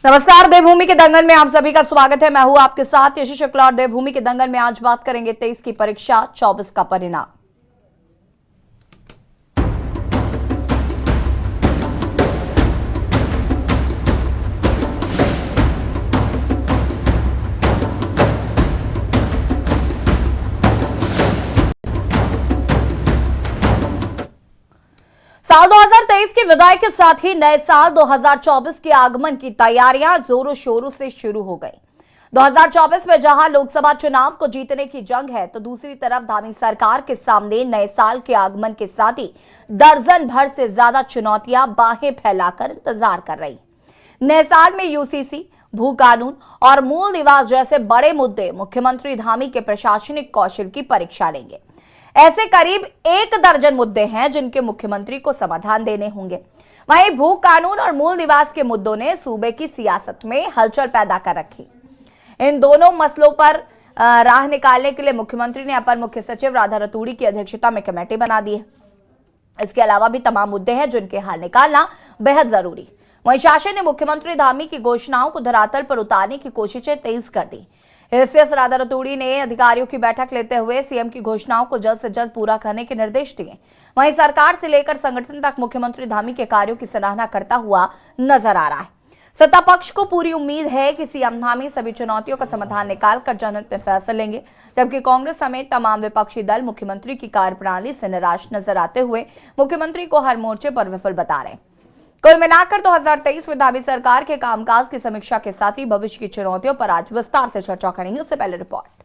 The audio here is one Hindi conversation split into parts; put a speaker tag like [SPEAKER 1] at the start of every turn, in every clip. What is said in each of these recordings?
[SPEAKER 1] नमस्कार, देवभूमि के दंगल में आप सभी का स्वागत है। मैं हूं आपके साथ यशी शुक्ला और देवभूमि के दंगल में आज बात करेंगे 23 की परीक्षा 24 का परिणाम। साल 2023 की विदाई के साथ ही नए साल 2024 के आगमन की तैयारियां जोरों शोरों से शुरू हो गई। 2024 में जहां लोकसभा चुनाव को जीतने की जंग है, तो दूसरी तरफ धामी सरकार के सामने नए साल के आगमन के साथ ही दर्जन भर से ज्यादा चुनौतियां बाहें फैलाकर इंतजार कर रही। नए साल में यूसीसी, भू कानून और मूल निवास जैसे बड़े मुद्दे मुख्यमंत्री धामी के प्रशासनिक कौशल की परीक्षा लेंगे। ऐसे करीब 1 दर्जन मुद्दे हैं जिनके मुख्यमंत्री को समाधान देने होंगे। वहीं भू कानून और मूल निवास के मुद्दों ने सूबे की सियासत में हलचल पैदा कर रखी। इन दोनों मसलों पर राह निकालने के लिए मुख्यमंत्री ने अपर मुख्य सचिव राधा रतूड़ी की अध्यक्षता में कमेटी बना दी है। इसके अलावा भी तमाम मुद्दे हैं जिनके हल निकालना बेहद जरूरी। वहीं शासन ने मुख्यमंत्री धामी की घोषणाओं को धरातल पर उतारने की कोशिशें तेज कर दी। एसएस राधा रतूड़ी ने अधिकारियों की बैठक लेते हुए सीएम की घोषणाओं को जल्द से जल्द पूरा करने के निर्देश दिए। वहीं सरकार से लेकर संगठन तक मुख्यमंत्री धामी के कार्यों की सराहना करता हुआ नजर आ रहा है। सत्ता पक्ष को पूरी उम्मीद है कि सीएम धामी सभी चुनौतियों का समाधान निकालकर जनहित में फैसले लेंगे, जबकि कांग्रेस समेत तमाम विपक्षी दल मुख्यमंत्री की कार्यप्रणाली से निराश नजर आते हुए मुख्यमंत्री को हर मोर्चे पर विफल बता रहे हैं। कुल मिलाकर 2023 में धामी सरकार के कामकाज की समीक्षा के साथ ही भविष्य की चुनौतियों पर आज विस्तार से चर्चा करेंगे। उससे पहले रिपोर्ट।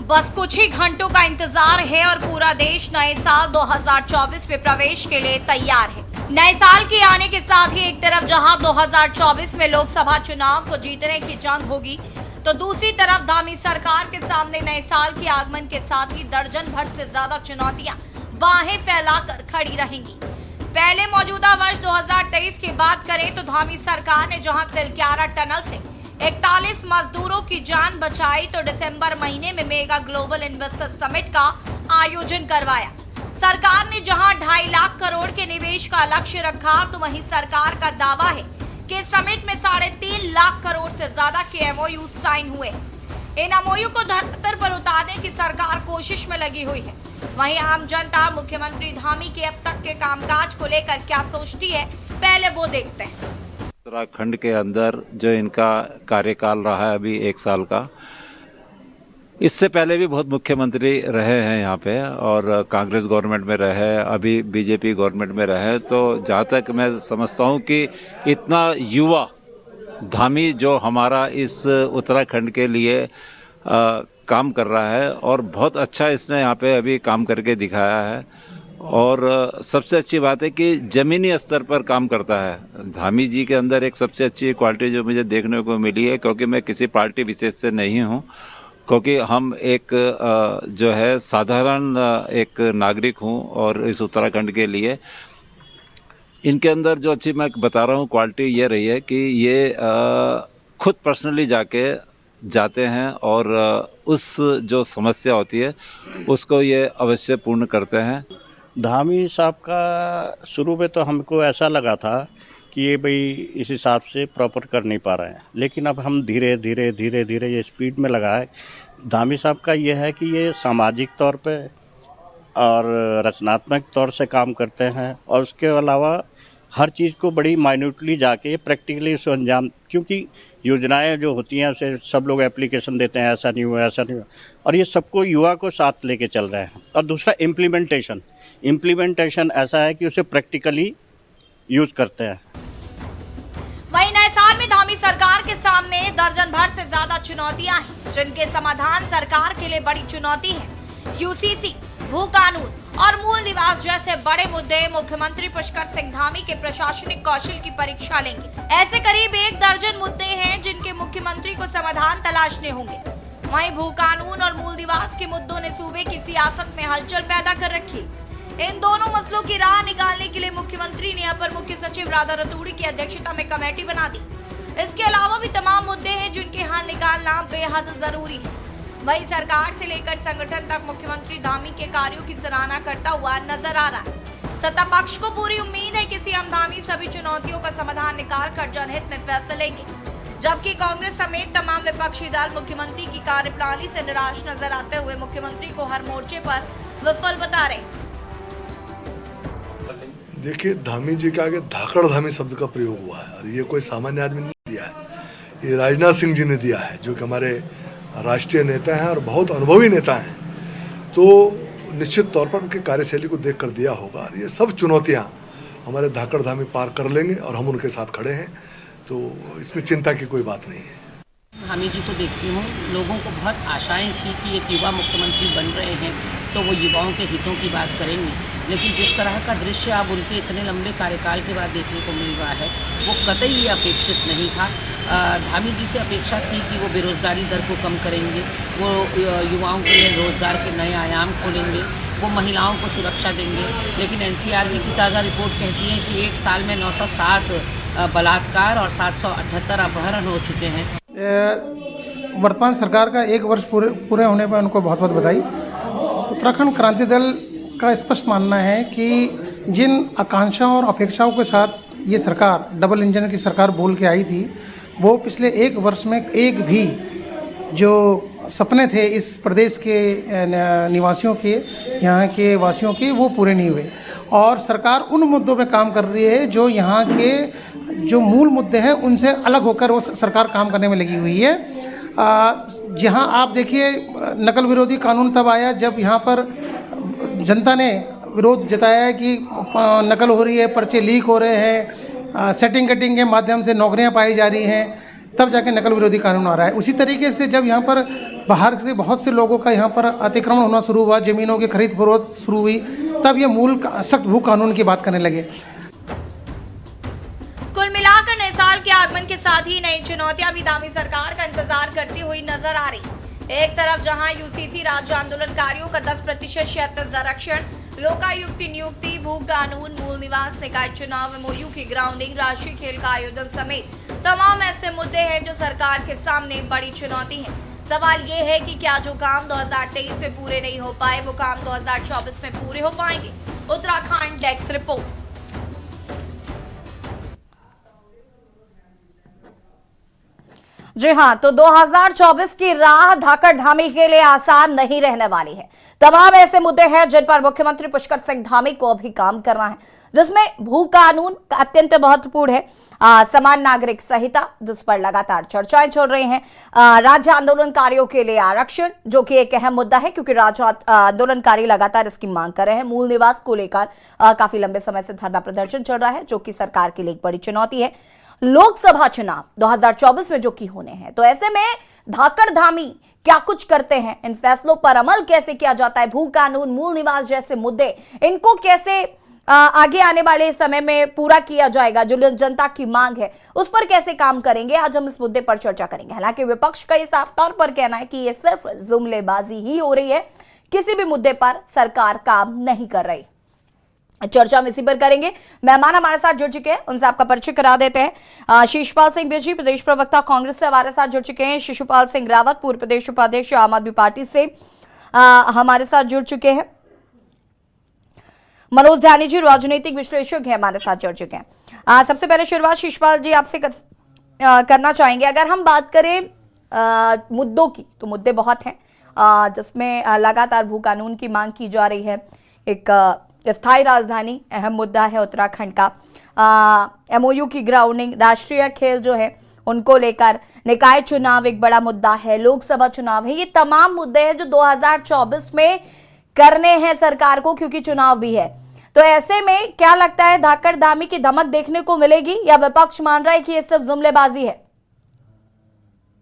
[SPEAKER 1] बस कुछ ही घंटों का इंतजार है और पूरा देश नए साल 2024 में प्रवेश के लिए तैयार है। नए साल के आने के साथ ही एक तरफ जहां 2024 में लोकसभा चुनाव को जीतने की जंग होगी, तो दूसरी तरफ धामी सरकार के सामने नए साल के आगमन के साथ ही दर्जन भर से ज्यादा चुनौतियां बाहें फैलाकर खड़ी रहेंगी। पहले मौजूदा वर्ष 2023 की बात करें तो धामी सरकार ने जहां तिलक्यारा टनल से 41 मजदूरों की जान बचाई, तो दिसंबर महीने में मेगा ग्लोबल इन्वेस्टर समिट का आयोजन करवाया। सरकार ने जहां 2.5 लाख करोड़ के निवेश का लक्ष्य रखा, तो वहीं सरकार का दावा है कि समिट में 3.5 लाख करोड़ से ज्यादा के एमओयू साइन हुए। इन एमओयू को धरातल पर उतारने की सरकार कोशिश में लगी हुई है। वहीं आम जनता मुख्यमंत्री धामी के अब तक के कामकाज को लेकर क्या सोचती है, पहले वो देखते हैं।
[SPEAKER 2] उत्तराखंड के अंदर जो इनका कार्यकाल रहा है अभी 1 साल का, इससे पहले भी बहुत मुख्यमंत्री रहे हैं यहाँ पे, और कांग्रेस गवर्नमेंट में रहे, अभी बीजेपी गवर्नमेंट में रहे। तो जहाँ तक मैं समझता हूँ कि इतना युवा धामी जो हमारा इस उत्तराखंड के लिए काम कर रहा है, और बहुत अच्छा इसने यहाँ पे अभी काम करके दिखाया है। और सबसे अच्छी बात है कि ज़मीनी स्तर पर काम करता है। धामी जी के अंदर एक सबसे अच्छी क्वालिटी जो मुझे देखने को मिली है, क्योंकि मैं किसी पार्टी विशेष से नहीं हूँ, क्योंकि हम एक जो है साधारण एक नागरिक हूँ, और इस उत्तराखंड के लिए इनके अंदर जो अच्छी मैं बता रहा हूँ क्वालिटी ये रही है कि ये खुद पर्सनली जाते हैं, और उस जो समस्या होती है उसको ये अवश्य पूर्ण करते हैं।
[SPEAKER 3] धामी साहब का शुरू में तो हमको ऐसा लगा था कि ये भाई इस हिसाब से प्रॉपर कर नहीं पा रहे हैं, लेकिन अब हम धीरे धीरे ये स्पीड में लगा है। धामी साहब का ये है कि ये सामाजिक तौर पे और रचनात्मक तौर से काम करते हैं, और उसके अलावा हर चीज़ को बड़ी माइन्यूटली जाके प्रैक्टिकली उसको अंजाम, क्योंकि योजनाएं जो होती हैं उसे सब लोग एप्लीकेशन देते हैं, ऐसा नहीं हुआ ऐसा नहीं हुआ, और ये सबको युवा को साथ लेके चल रहे हैं। और दूसरा इम्प्लीमेंटेशन ऐसा है कि उसे प्रैक्टिकली यूज करते हैं।
[SPEAKER 1] वहीं नए साल में धामी सरकार के सामने दर्जन भर से ज्यादा चुनौतियां हैं, जिनके समाधान सरकार के लिए बड़ी चुनौती है। यूसीसी, भू कानून और मूल निवास जैसे बड़े मुद्दे मुख्यमंत्री पुष्कर सिंह धामी के प्रशासनिक कौशल की परीक्षा लेंगे। ऐसे करीब 1 दर्जन मुद्दे हैं जिनके मुख्यमंत्री को समाधान तलाशने होंगे। वहीं भू कानून और मूल निवास के मुद्दों ने सूबे की सियासत में हलचल पैदा कर रखी। इन दोनों मसलों की राह निकालने के लिए मुख्यमंत्री ने अपर मुख्य सचिव राधा रतूड़ी की अध्यक्षता में कमेटी बना दी। इसके अलावा भी तमाम मुद्दे हैं जिनके हल निकालना बेहद जरूरी है। वहीं सरकार से लेकर संगठन तक मुख्यमंत्री धामी के कार्यों की सराहना करता हुआ नजर आ रहा है। सत्ता पक्ष को पूरी उम्मीद है कि सीएम धामी सभी चुनौतियों का समाधान निकालकर जनहित में फैसले लेंगे, जबकि कांग्रेस समेत तमाम विपक्षी दल मुख्यमंत्री की कार्यप्रणाली से निराश नजर आते हुए मुख्यमंत्री को हर मोर्चे पर विफल बता रहे।
[SPEAKER 4] देखिए, धामी जी के आगे धाकड़ धामी शब्द का प्रयोग हुआ है और ये कोई सामान्य आदमी ने दिया है, ये राजनाथ सिंह जी ने दिया है, जो कि हमारे राष्ट्रीय नेता हैं और बहुत अनुभवी नेता हैं। तो निश्चित तौर पर उनकी कार्यशैली को देखकर दिया होगा। और ये सब चुनौतियां हमारे धाकड़ धामी पार कर लेंगे और हम उनके साथ खड़े हैं, तो इसमें चिंता की कोई बात नहीं है।
[SPEAKER 5] धामी जी को देखती हूँ, लोगों को बहुत आशाएं थी कि एक युवा मुख्यमंत्री बन रहे हैं तो वो युवाओं के हितों की बात करेंगे, लेकिन जिस तरह का दृश्य अब उनके इतने लंबे कार्यकाल के बाद देखने को मिल रहा है वो कतई ये अपेक्षित नहीं था। धामी जी से अपेक्षा थी कि वो बेरोज़गारी दर को कम करेंगे, वो युवाओं के लिए रोज़गार के नए आयाम खोलेंगे, वो महिलाओं को सुरक्षा देंगे, लेकिन एनसीआरबी की ताज़ा रिपोर्ट कहती है कि एक साल में 907 बलात्कार और 778 अपहरण हो चुके हैं।
[SPEAKER 6] वर्तमान सरकार का 1 वर्ष पूरे होने पर उनको बहुत बहुत बधाई। उत्तराखंड क्रांति दल का स्पष्ट मानना है कि जिन आकांक्षाओं और अपेक्षाओं के साथ ये सरकार डबल इंजन की सरकार बोल के आई थी, वो पिछले 1 वर्ष में एक भी जो सपने थे इस प्रदेश के निवासियों के, यहाँ के वासियों के, वो पूरे नहीं हुए। और सरकार उन मुद्दों पे काम कर रही है जो यहाँ के जो मूल मुद्दे हैं उनसे अलग होकर वो सरकार काम करने में लगी हुई है। जहाँ आप देखिए, नकल विरोधी कानून तब आया जब यहाँ पर जनता ने विरोध जताया है कि नकल हो रही है, पर्चे लीक हो रहे हैं, सेटिंग कटिंग के माध्यम से नौकरियां पाई जा रही हैं, तब जाके नकल विरोधी कानून आ रहा है। उसी तरीके से जब यहाँ पर बाहर से बहुत से लोगों का यहाँ पर अतिक्रमण होना शुरू हुआ, ज़मीनों की खरीद फरोख्त शुरू हुई, तब ये मूल सख्त भू कानून की बात करने लगे।
[SPEAKER 1] कुल मिलाकर नए साल के आगमन के साथ ही नई चुनौतियां भी धामी सरकार का इंतजार करती हुई नजर आ रही। एक तरफ जहां यूसीसी राज्य आंदोलनकारियों का 10% क्षैतिज आरक्षण, लोकायुक्त की नियुक्ति, भू कानून, मूल निवास निकाय चुनाव, एमओयू की ग्राउंडिंग, राष्ट्रीय खेल का आयोजन समेत तमाम ऐसे मुद्दे हैं जो सरकार के सामने बड़ी चुनौती है। सवाल ये है कि क्या जो काम 2023 में पूरे नहीं हो पाए वो काम 2024 में पूरे हो पाएंगे। Uttarakhand desk report. जी हां, तो 2024 की राह धाकड़ धामी के लिए आसान नहीं रहने वाली है। तमाम ऐसे मुद्दे हैं जिन पर मुख्यमंत्री पुष्कर सिंह धामी को अभी काम करना है, जिसमें भू कानून अत्यंत महत्वपूर्ण है, समान नागरिक संहिता जिस पर लगातार चर्चाएं चल रही हैं, राज्य आंदोलनकारियों के लिए आरक्षण जो कि एक अहम मुद्दा है क्योंकि राज्य आंदोलनकारी लगातार इसकी मांग कर रहे हैं, मूल निवास को लेकर काफी लंबे समय से धरना प्रदर्शन चल रहा है जो कि सरकार के लिए एक बड़ी चुनौती है, लोकसभा चुनाव 2024 में जो कि होने हैं। तो ऐसे में धाकड़ धामी क्या कुछ करते हैं, इन फैसलों पर अमल कैसे किया जाता है, भू कानून, मूल निवास जैसे मुद्दे, इनको कैसे आगे आने वाले समय में पूरा किया जाएगा, जो जनता की मांग है उस पर कैसे काम करेंगे, आज हम इस मुद्दे पर चर्चा करेंगे। हालांकि विपक्ष का ये साफ तौर पर कहना है कि ये सिर्फ जुमलेबाजी ही हो रही है, किसी भी मुद्दे पर सरकार काम नहीं कर रही। चर्चा हम इसी पर करेंगे। मेहमान हमारे साथ जुड़ चुके हैं, उनसे आपका परिचय करा देते हैं। शिशुपाल सिंह बेजी, प्रदेश प्रवक्ता कांग्रेस से हमारे साथ जुड़ चुके हैं। शिशुपाल सिंह रावत, पूर्व प्रदेश उपाध्यक्ष आम आदमी पार्टी से हमारे साथ जुड़ चुके हैं। मनोज ध्यानी जी, राजनीतिक विश्लेषक हैं, हमारे साथ जुड़ चुके हैं। सबसे पहले शुरुआत शिशुपाल जी आपसे करना चाहेंगे। अगर हम बात करें मुद्दों की, तो मुद्दे बहुत हैं जिसमें लगातार भू कानून की मांग की जा रही है, एक स्थायी राजधानी अहम मुद्दा है उत्तराखंड का, एमओयू की ग्राउंडिंग, राष्ट्रीय खेल जो है उनको लेकर, निकाय चुनाव एक बड़ा मुद्दा है, लोकसभा चुनाव है, ये तमाम मुद्दे हैं जो 2024 में करने हैं सरकार को क्योंकि चुनाव भी है। तो ऐसे में क्या लगता है, धाकड़ धामी की धमक देखने को मिलेगी या विपक्ष मान रहा है कि ये सिर्फ जुमलेबाजी है?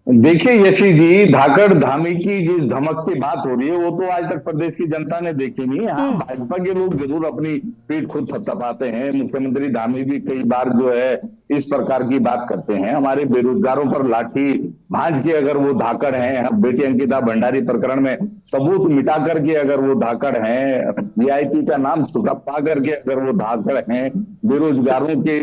[SPEAKER 7] देखिए यशी जी, धाकड़ धामी की जिस धमक की बात हो रही है वो तो आज तक प्रदेश की जनता ने देखी नहीं। हाँ, भाजपा के लोग जरूर अपनी पीठ खुद थपथपाते हैं। मुख्यमंत्री धामी भी कई बार जो है इस प्रकार की बात करते हैं। हमारे बेरोजगारों पर लाठी भांज के अगर वो धाकड़ हैं, बेटी अंकिता भंडारी प्रकरण में सबूत मिटा करके अगर वो धाकड़ हैं, वीआईपी का नाम छुपा करके अगर वो धाकड़ हैं, बेरोजगारों के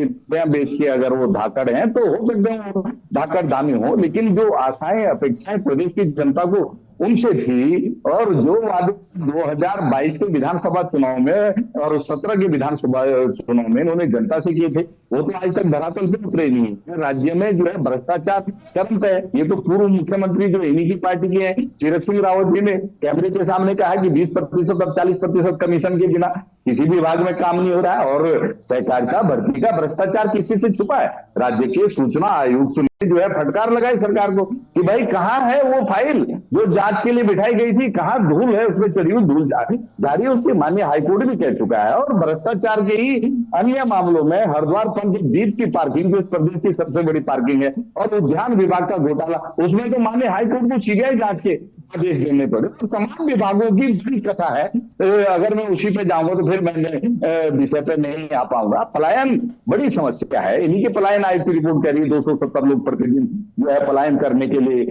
[SPEAKER 7] बेच के अगर वो धाकड़ हैं, तो हो सकते हैं धाकड़ धामी हो। लेकिन जो आशाएं अपेक्षाएं प्रदेश की जनता को उनसे थी, और जो वादे 2022 के विधानसभा चुनाव में और 17 के विधानसभा चुनाव में इन्होंने जनता से किए थे, वो तो आज तक धरातल पे उतरे नहीं है। राज्य में जो है भ्रष्टाचार चरम पे है। ये तो पूर्व मुख्यमंत्री जो इन्हीं की पार्टी के हैं, तीरथ सिंह रावत जी ने कैमरे के सामने कहा कि 20% अब 40% कमीशन के बिना किसी भी विभाग में काम नहीं हो रहा है। और सहकारिता भर्ती का भ्रष्टाचार किसी से छुपा है? राज्य के सूचना आयुक्त ने जो है फटकार लगाई सरकार को कि भाई कहाँ है वो फाइल जो जांच के लिए बिठाई गई थी, कहाँ धूल है उसमें चढ़ी हुई धूल जारी है उसकी। माननीय हाईकोर्ट भी कह चुका है। और भ्रष्टाचार के ही अन्य मामलों में हरिद्वार पंचद्वीप की पार्किंग जो इस प्रदेश की सबसे बड़ी पार्किंग है, और उद्यान विभाग का घोटाला, उसमें तो माननीय हाईकोर्ट को सीबीआई जांच के आदेश देने पड़े। तो तमाम विभागों की बड़ी कथा है। तो अगर मैं उसी पे जाऊंगा तो फिर मैं विषय पे नहीं आ पाऊंगा। पलायन बड़ी समस्या है। इन्हीं के पलायन आयुक्त की रिपोर्ट कह रही है 270 लोग प्रतिदिन जो है पलायन करने के लिए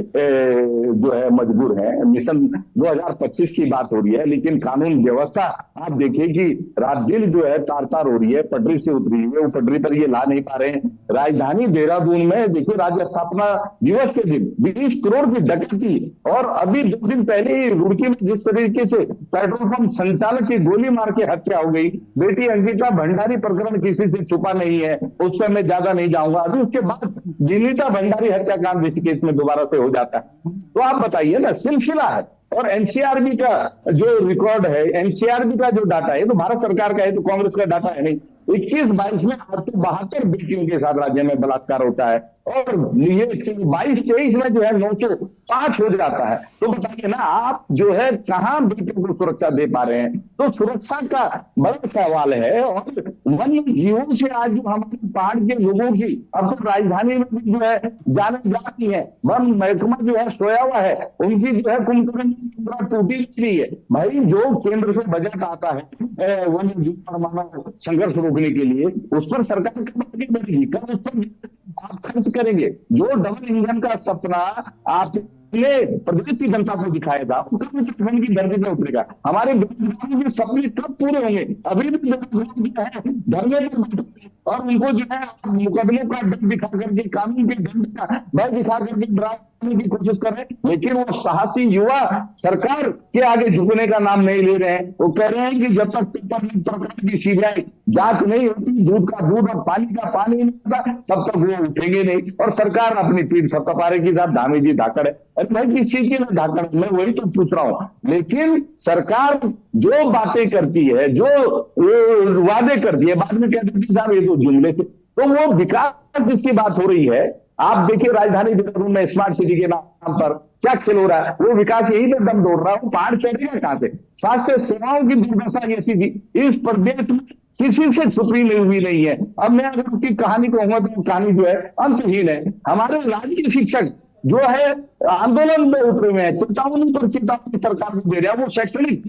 [SPEAKER 7] जो है मजबूर है। मिशन 2025 की बात हो रही है, लेकिन कानून व्यवस्था आप देखिए कि रात दिन जो है तार तार हो रही है, पटरी से उतरी है, वो पटरी पर ये ला नहीं पा रहे हैं। राजधानी देहरादून में देखिए राज्य स्थापना दिवस के दिन 20 करोड़ की डकैती, और अभी 2 दिन पहले ही रुड़की में जिस तरीके से पेट्रोल पंप संचालक की गोली मार के हत्या हो गई। बेटी अंकिता भंडारी प्रकरण किसी से छुपा नहीं है, उस पर मैं ज्यादा नहीं जाऊंगा। अभी उसके बाद विनीता भंडारी हत्याकांड इसी केस में दोबारा से हो जाता है। तो आप बताइए ना, सिलसिला है। और एनसीआरबी का जो रिकॉर्ड है, एनसीआरबी का जो डाटा है, तो भारत सरकार का है, तो कांग्रेस का डाटा है नहीं। 21-22 में 872 बेटियों के साथ राज्य में बलात्कार होता है, और ये 22-23 में जो है 905 हो जाता है। तो बताइए ना, आप जो है कहां बेटियों को सुरक्षा दे पा रहे हैं? तो सुरक्षा का बड़ा सवाल है। और वन्य जीवों से आज जो हमारे पहाड़ के लोगों की अब तो राजधानी में भी जो है जाने जाती है, वन महकमा जो है सोया हुआ है, उनकी जो है कुंभकर्ण टूटी रही है। भाई जो केंद्र से बजट आता है वन्य जीव और मानव संघर्ष रोकने के लिए, उस पर सरकार कब आगे बढ़ेगी? कब उस पर आप खर्च करेंगे? जो डबल इंजन का सपना आपने प्रदेश की जनता को दिखाया था, उत्तराखंड की धरती पे उतरेगा। हमारे बेरोजगारों के सपने कब पूरे होंगे? अभी भी बेरोजगार जो है धरने पर, और उनको जो है मुकदमों का डर दिखा करके, कानून के दंड का भय दिखा करके डराने की कोशिश कर रहे हैं। लेकिन वो साहसी युवा सरकार के आगे झुकने का नाम नहीं ले रहे हैं। वो कह रहे हैं कि जब तक पेपर लीक प्रकरण की सीबीआई जांच नहीं होती, दूध का दूध और पानी का पानी नहीं होता, तब तक वो उठेंगे नहीं। और सरकार अपनी पीठ थपथपाने की साथ धामी जी धाकड़ है। अरे भाई किस चीज की धाकड़? मैं वही तो पूछ रहा हूं। लेकिन सरकार जो बातें करती है, जो वादे करती है, बाद में कह देती है साहब ये तो जुमले थे। तो वो विकास जिसकी बात हो रही है, आप देखिए राजधानी देहरादून में स्मार्ट सिटी के नाम पर क्या खेल हो रहा है। वो विकास यही पे दम तोड़ रहा है। पहाड़ चढ़ेगा कहां से? स्वास्थ्य सेवाओं की दुर्दशा ऐसी थी इस प्रदेश में किसी से छुपी हुई नहीं है। अब मैं अगर उसकी कहानी कहूंगा तो कहानी जो है अंतहीन है। हमारे राज्य के शिक्षक जो है आंदोलन में उतरे हुए हैं, चेतावनी पर चेतावनी सरकार को दे रहे हैं। वो शैक्षणिक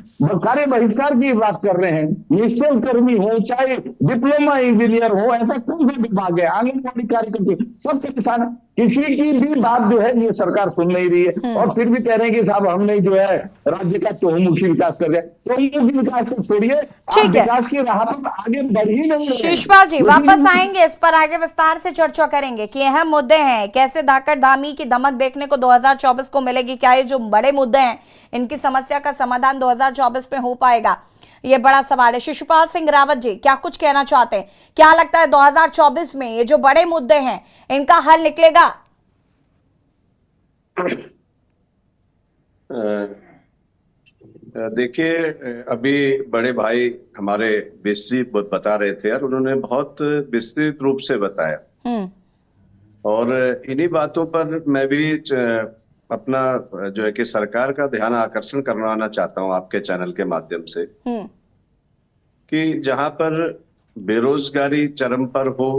[SPEAKER 7] कार्य बहिष्कार की बात कर रहे हैं। म्यूनिसिपल कर्मी हो, चाहे डिप्लोमा इंजीनियर हो, ऐसा कौन सा विभाग है, आंगनबाड़ी कार्यकर्ता, सब किसान, किसी की भी बात जो है ये सरकार सुन नहीं रही है। और फिर भी कह रहे हैं कि साहब हमने जो है राज्य का चहुमुखी विकास कर दिया। चहुमुखी विकास को छोड़िए, आप विकास की राह पर आगे बढ़ ही नहीं रहे।
[SPEAKER 1] शिषपाल जी वापस आएंगे, इस पर आगे विस्तार से चर्चा करेंगे कि अहम मुद्दे हैं, कैसे धाकड़ धामी की धमक देखने को 2024 को मिलेगी, क्या ये जो बड़े मुद्दे हैं इनकी समस्या का समाधान 2024 में हो पाएगा, ये बड़ा सवाल है। शिषपाल सिंह रावत जी क्या कुछ कहना चाहते हैं? क्या लगता है 2024 में ये जो बड़े मुद्दे हैं इनका हल निकलेगा?
[SPEAKER 8] देखिए, अभी बड़े भाई हमारे बेसी बता रहे थे और उन्होंने बहुत विस्तृत रूप से बताया, और इन्हीं बातों पर मैं भी अपना जो है कि सरकार का ध्यान आकर्षण करवाना चाहता हूं आपके चैनल के माध्यम से, कि जहां पर बेरोजगारी चरम पर हो,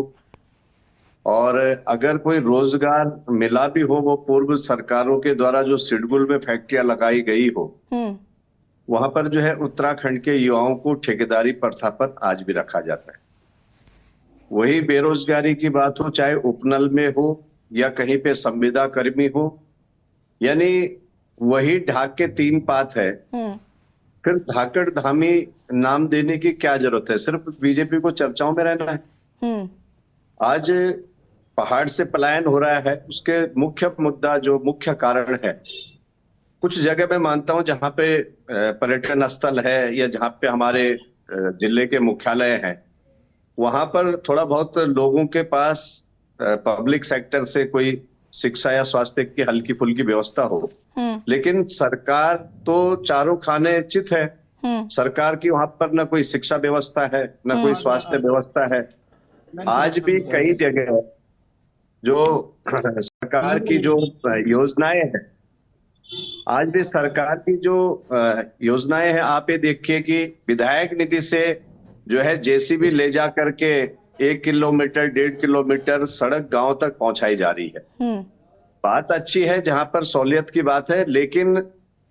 [SPEAKER 8] और अगर कोई रोजगार मिला भी हो वो पूर्व सरकारों के द्वारा जो सिडगुल में फैक्ट्रियां लगाई गई हो, वहां पर जो है उत्तराखंड के युवाओं को ठेकेदारी प्रथा पर आज भी रखा जाता है। वही बेरोजगारी की बात हो, चाहे उपनल में हो या कहीं पे संविदा कर्मी हो, यानी वही ढाक के 3 पात है। फिर धाकड़ धामी नाम देने की क्या जरूरत है? सिर्फ बीजेपी को चर्चाओं में रहना है। आज पहाड़ से पलायन हो रहा है, उसके मुख्य मुद्दा जो मुख्य कारण है कुछ जगह मैं मानता हूं जहां पे पर्यटन स्थल है या जहां पे हमारे जिले के मुख्यालय हैं, वहां पर थोड़ा बहुत लोगों के पास पब्लिक सेक्टर से कोई शिक्षा या स्वास्थ्य की हल्की फुल्की व्यवस्था हो। लेकिन सरकार तो चारों खाने चित है। सरकार की वहां पर न कोई शिक्षा व्यवस्था है, न कोई स्वास्थ्य व्यवस्था है। आज भी कई जगह जो सरकार की जो योजनाएं हैं, आज भी सरकार की जो योजनाएं हैं, आप ये देखिए कि विधायक निधि से जो है जेसीबी ले जा करके 1 किलोमीटर 1.5 किलोमीटर सड़क गांव तक पहुंचाई जा रही है। बात अच्छी है, जहां पर सहूलियत की बात है, लेकिन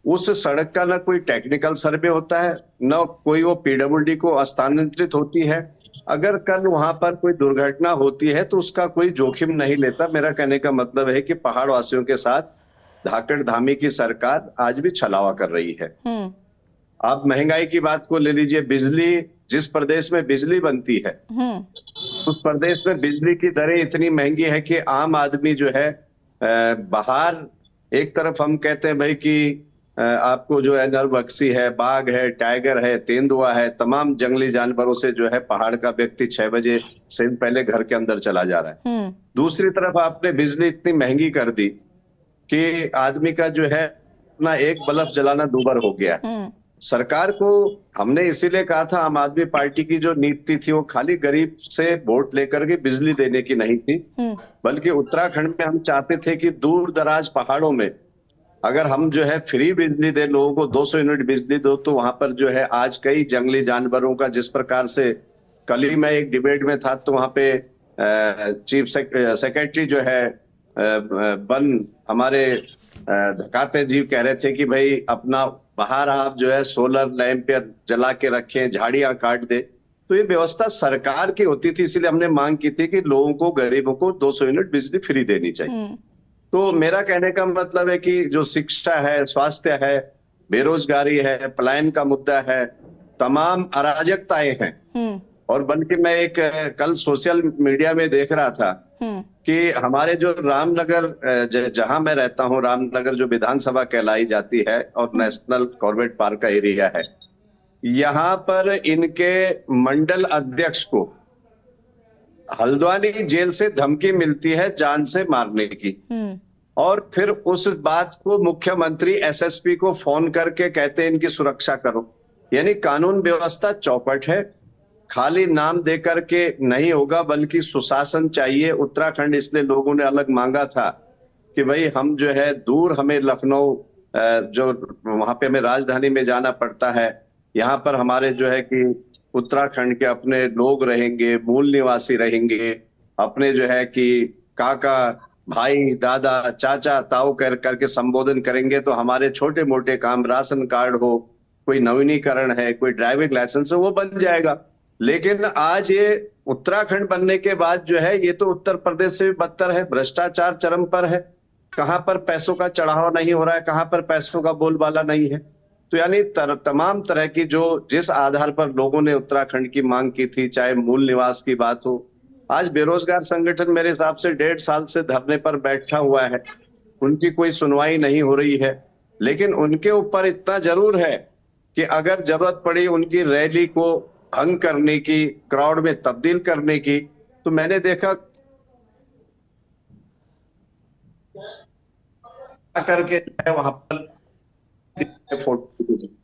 [SPEAKER 8] उस सड़क का ना कोई टेक्निकल सर्वे होता है, न कोई वो पीडब्ल्यूडी को हस्तांतरित होती है। अगर कल वहां पर कोई दुर्घटना होती है तो उसका कोई जोखिम नहीं लेता। मेरा कहने का मतलब है कि पहाड़ वासियों के साथ धाकड़ धामी की सरकार आज भी छलावा कर रही है। आप महंगाई की बात को ले लीजिए, बिजली जिस प्रदेश में बिजली बनती है उस प्रदेश में बिजली की दरें इतनी महंगी है कि आम आदमी जो है बाहर, एक तरफ हम कहते हैं भाई कि आपको जो है नरबक्सी है, बाघ है, टाइगर है, तेंदुआ है, तमाम जंगली जानवरों से जो है पहाड़ का व्यक्ति 6 बजे से पहले घर के अंदर चला जा रहा है। दूसरी तरफ आपने बिजली इतनी महंगी कर दी कि आदमी का जो है अपना एक बल्ब जलाना दूभर हो गया। सरकार को हमने इसीलिए कहा था, आम आदमी पार्टी की जो नीति थी वो खाली गरीब से वोट लेकर के बिजली देने की नहीं थी, बल्कि उत्तराखंड में हम चाहते थे कि दूर दराज पहाड़ों में अगर हम जो है फ्री बिजली दे, लोगों को 200 यूनिट बिजली दो, तो वहां पर जो है आज कई जंगली जानवरों का, जिस प्रकार से कल ही मैं एक डिबेट में था तो वहां पे चीफ सेक्रेटरी जो है वन हमारे धकाते जी कह रहे थे कि भाई अपना बाहर आप जो है सोलर लैंप जला के रखें, झाड़ियां काट दे। तो ये व्यवस्था सरकार की होती थी, इसलिए हमने मांग की थी कि लोगों को, गरीबों को 200 यूनिट बिजली फ्री देनी चाहिए। तो मेरा कहने का मतलब है कि जो शिक्षा है, स्वास्थ्य है, बेरोजगारी है, पलायन का मुद्दा है, तमाम अराजकताएं हैं। और बल्कि मैं एक कल सोशल मीडिया में देख रहा था कि हमारे जो रामनगर, जहां मैं रहता हूं, रामनगर जो विधानसभा कहलाई जाती है और नेशनल कॉर्बेट पार्क का एरिया है, यहाँ पर इनके मंडल अध्यक्ष को हल्द्वानी जेल से धमकी मिलती है जान से मारने की, और फिर उस बात को मुख्यमंत्री एसएसपी को फोन करके कहते हैं इनकी सुरक्षा करो। यानी कानून व्यवस्था चौपट है, खाली नाम दे करके नहीं होगा, बल्कि सुशासन चाहिए। उत्तराखंड इसलिए लोगों ने अलग मांगा था कि भाई हम जो है दूर, हमें लखनऊ जो वहां पे हमें राजधानी में जाना पड़ता है, यहाँ पर हमारे जो है कि उत्तराखंड के अपने लोग रहेंगे, मूल निवासी रहेंगे, अपने जो है कि काका, भाई, दादा, चाचा, ताऊ करके संबोधन करेंगे, तो हमारे छोटे मोटे काम, राशन कार्ड हो, कोई नवीनीकरण है, कोई ड्राइविंग लाइसेंस है, वो बन जाएगा। लेकिन आज ये उत्तराखंड बनने के बाद जो है, ये तो उत्तर प्रदेश से भी बदतर है, भ्रष्टाचार चरम पर है। कहां पर पैसों का चढ़ावा नहीं हो रहा है, कहां पर पैसों का बोलबाला नहीं है। तो यानी तमाम तरह की जो, जिस आधार पर लोगों ने उत्तराखंड की मांग की थी, चाहे मूल निवास की बात हो, आज बेरोजगार संगठन मेरे हिसाब से 1.5 साल से धरने पर बैठा हुआ है, उनकी कोई सुनवाई नहीं हो रही है। लेकिन उनके ऊपर इतना जरूर है कि अगर जरूरत पड़ी उनकी रैली को भंग करने की, क्राउड में तब्दील करने की, तो मैंने देखा करके वहां पर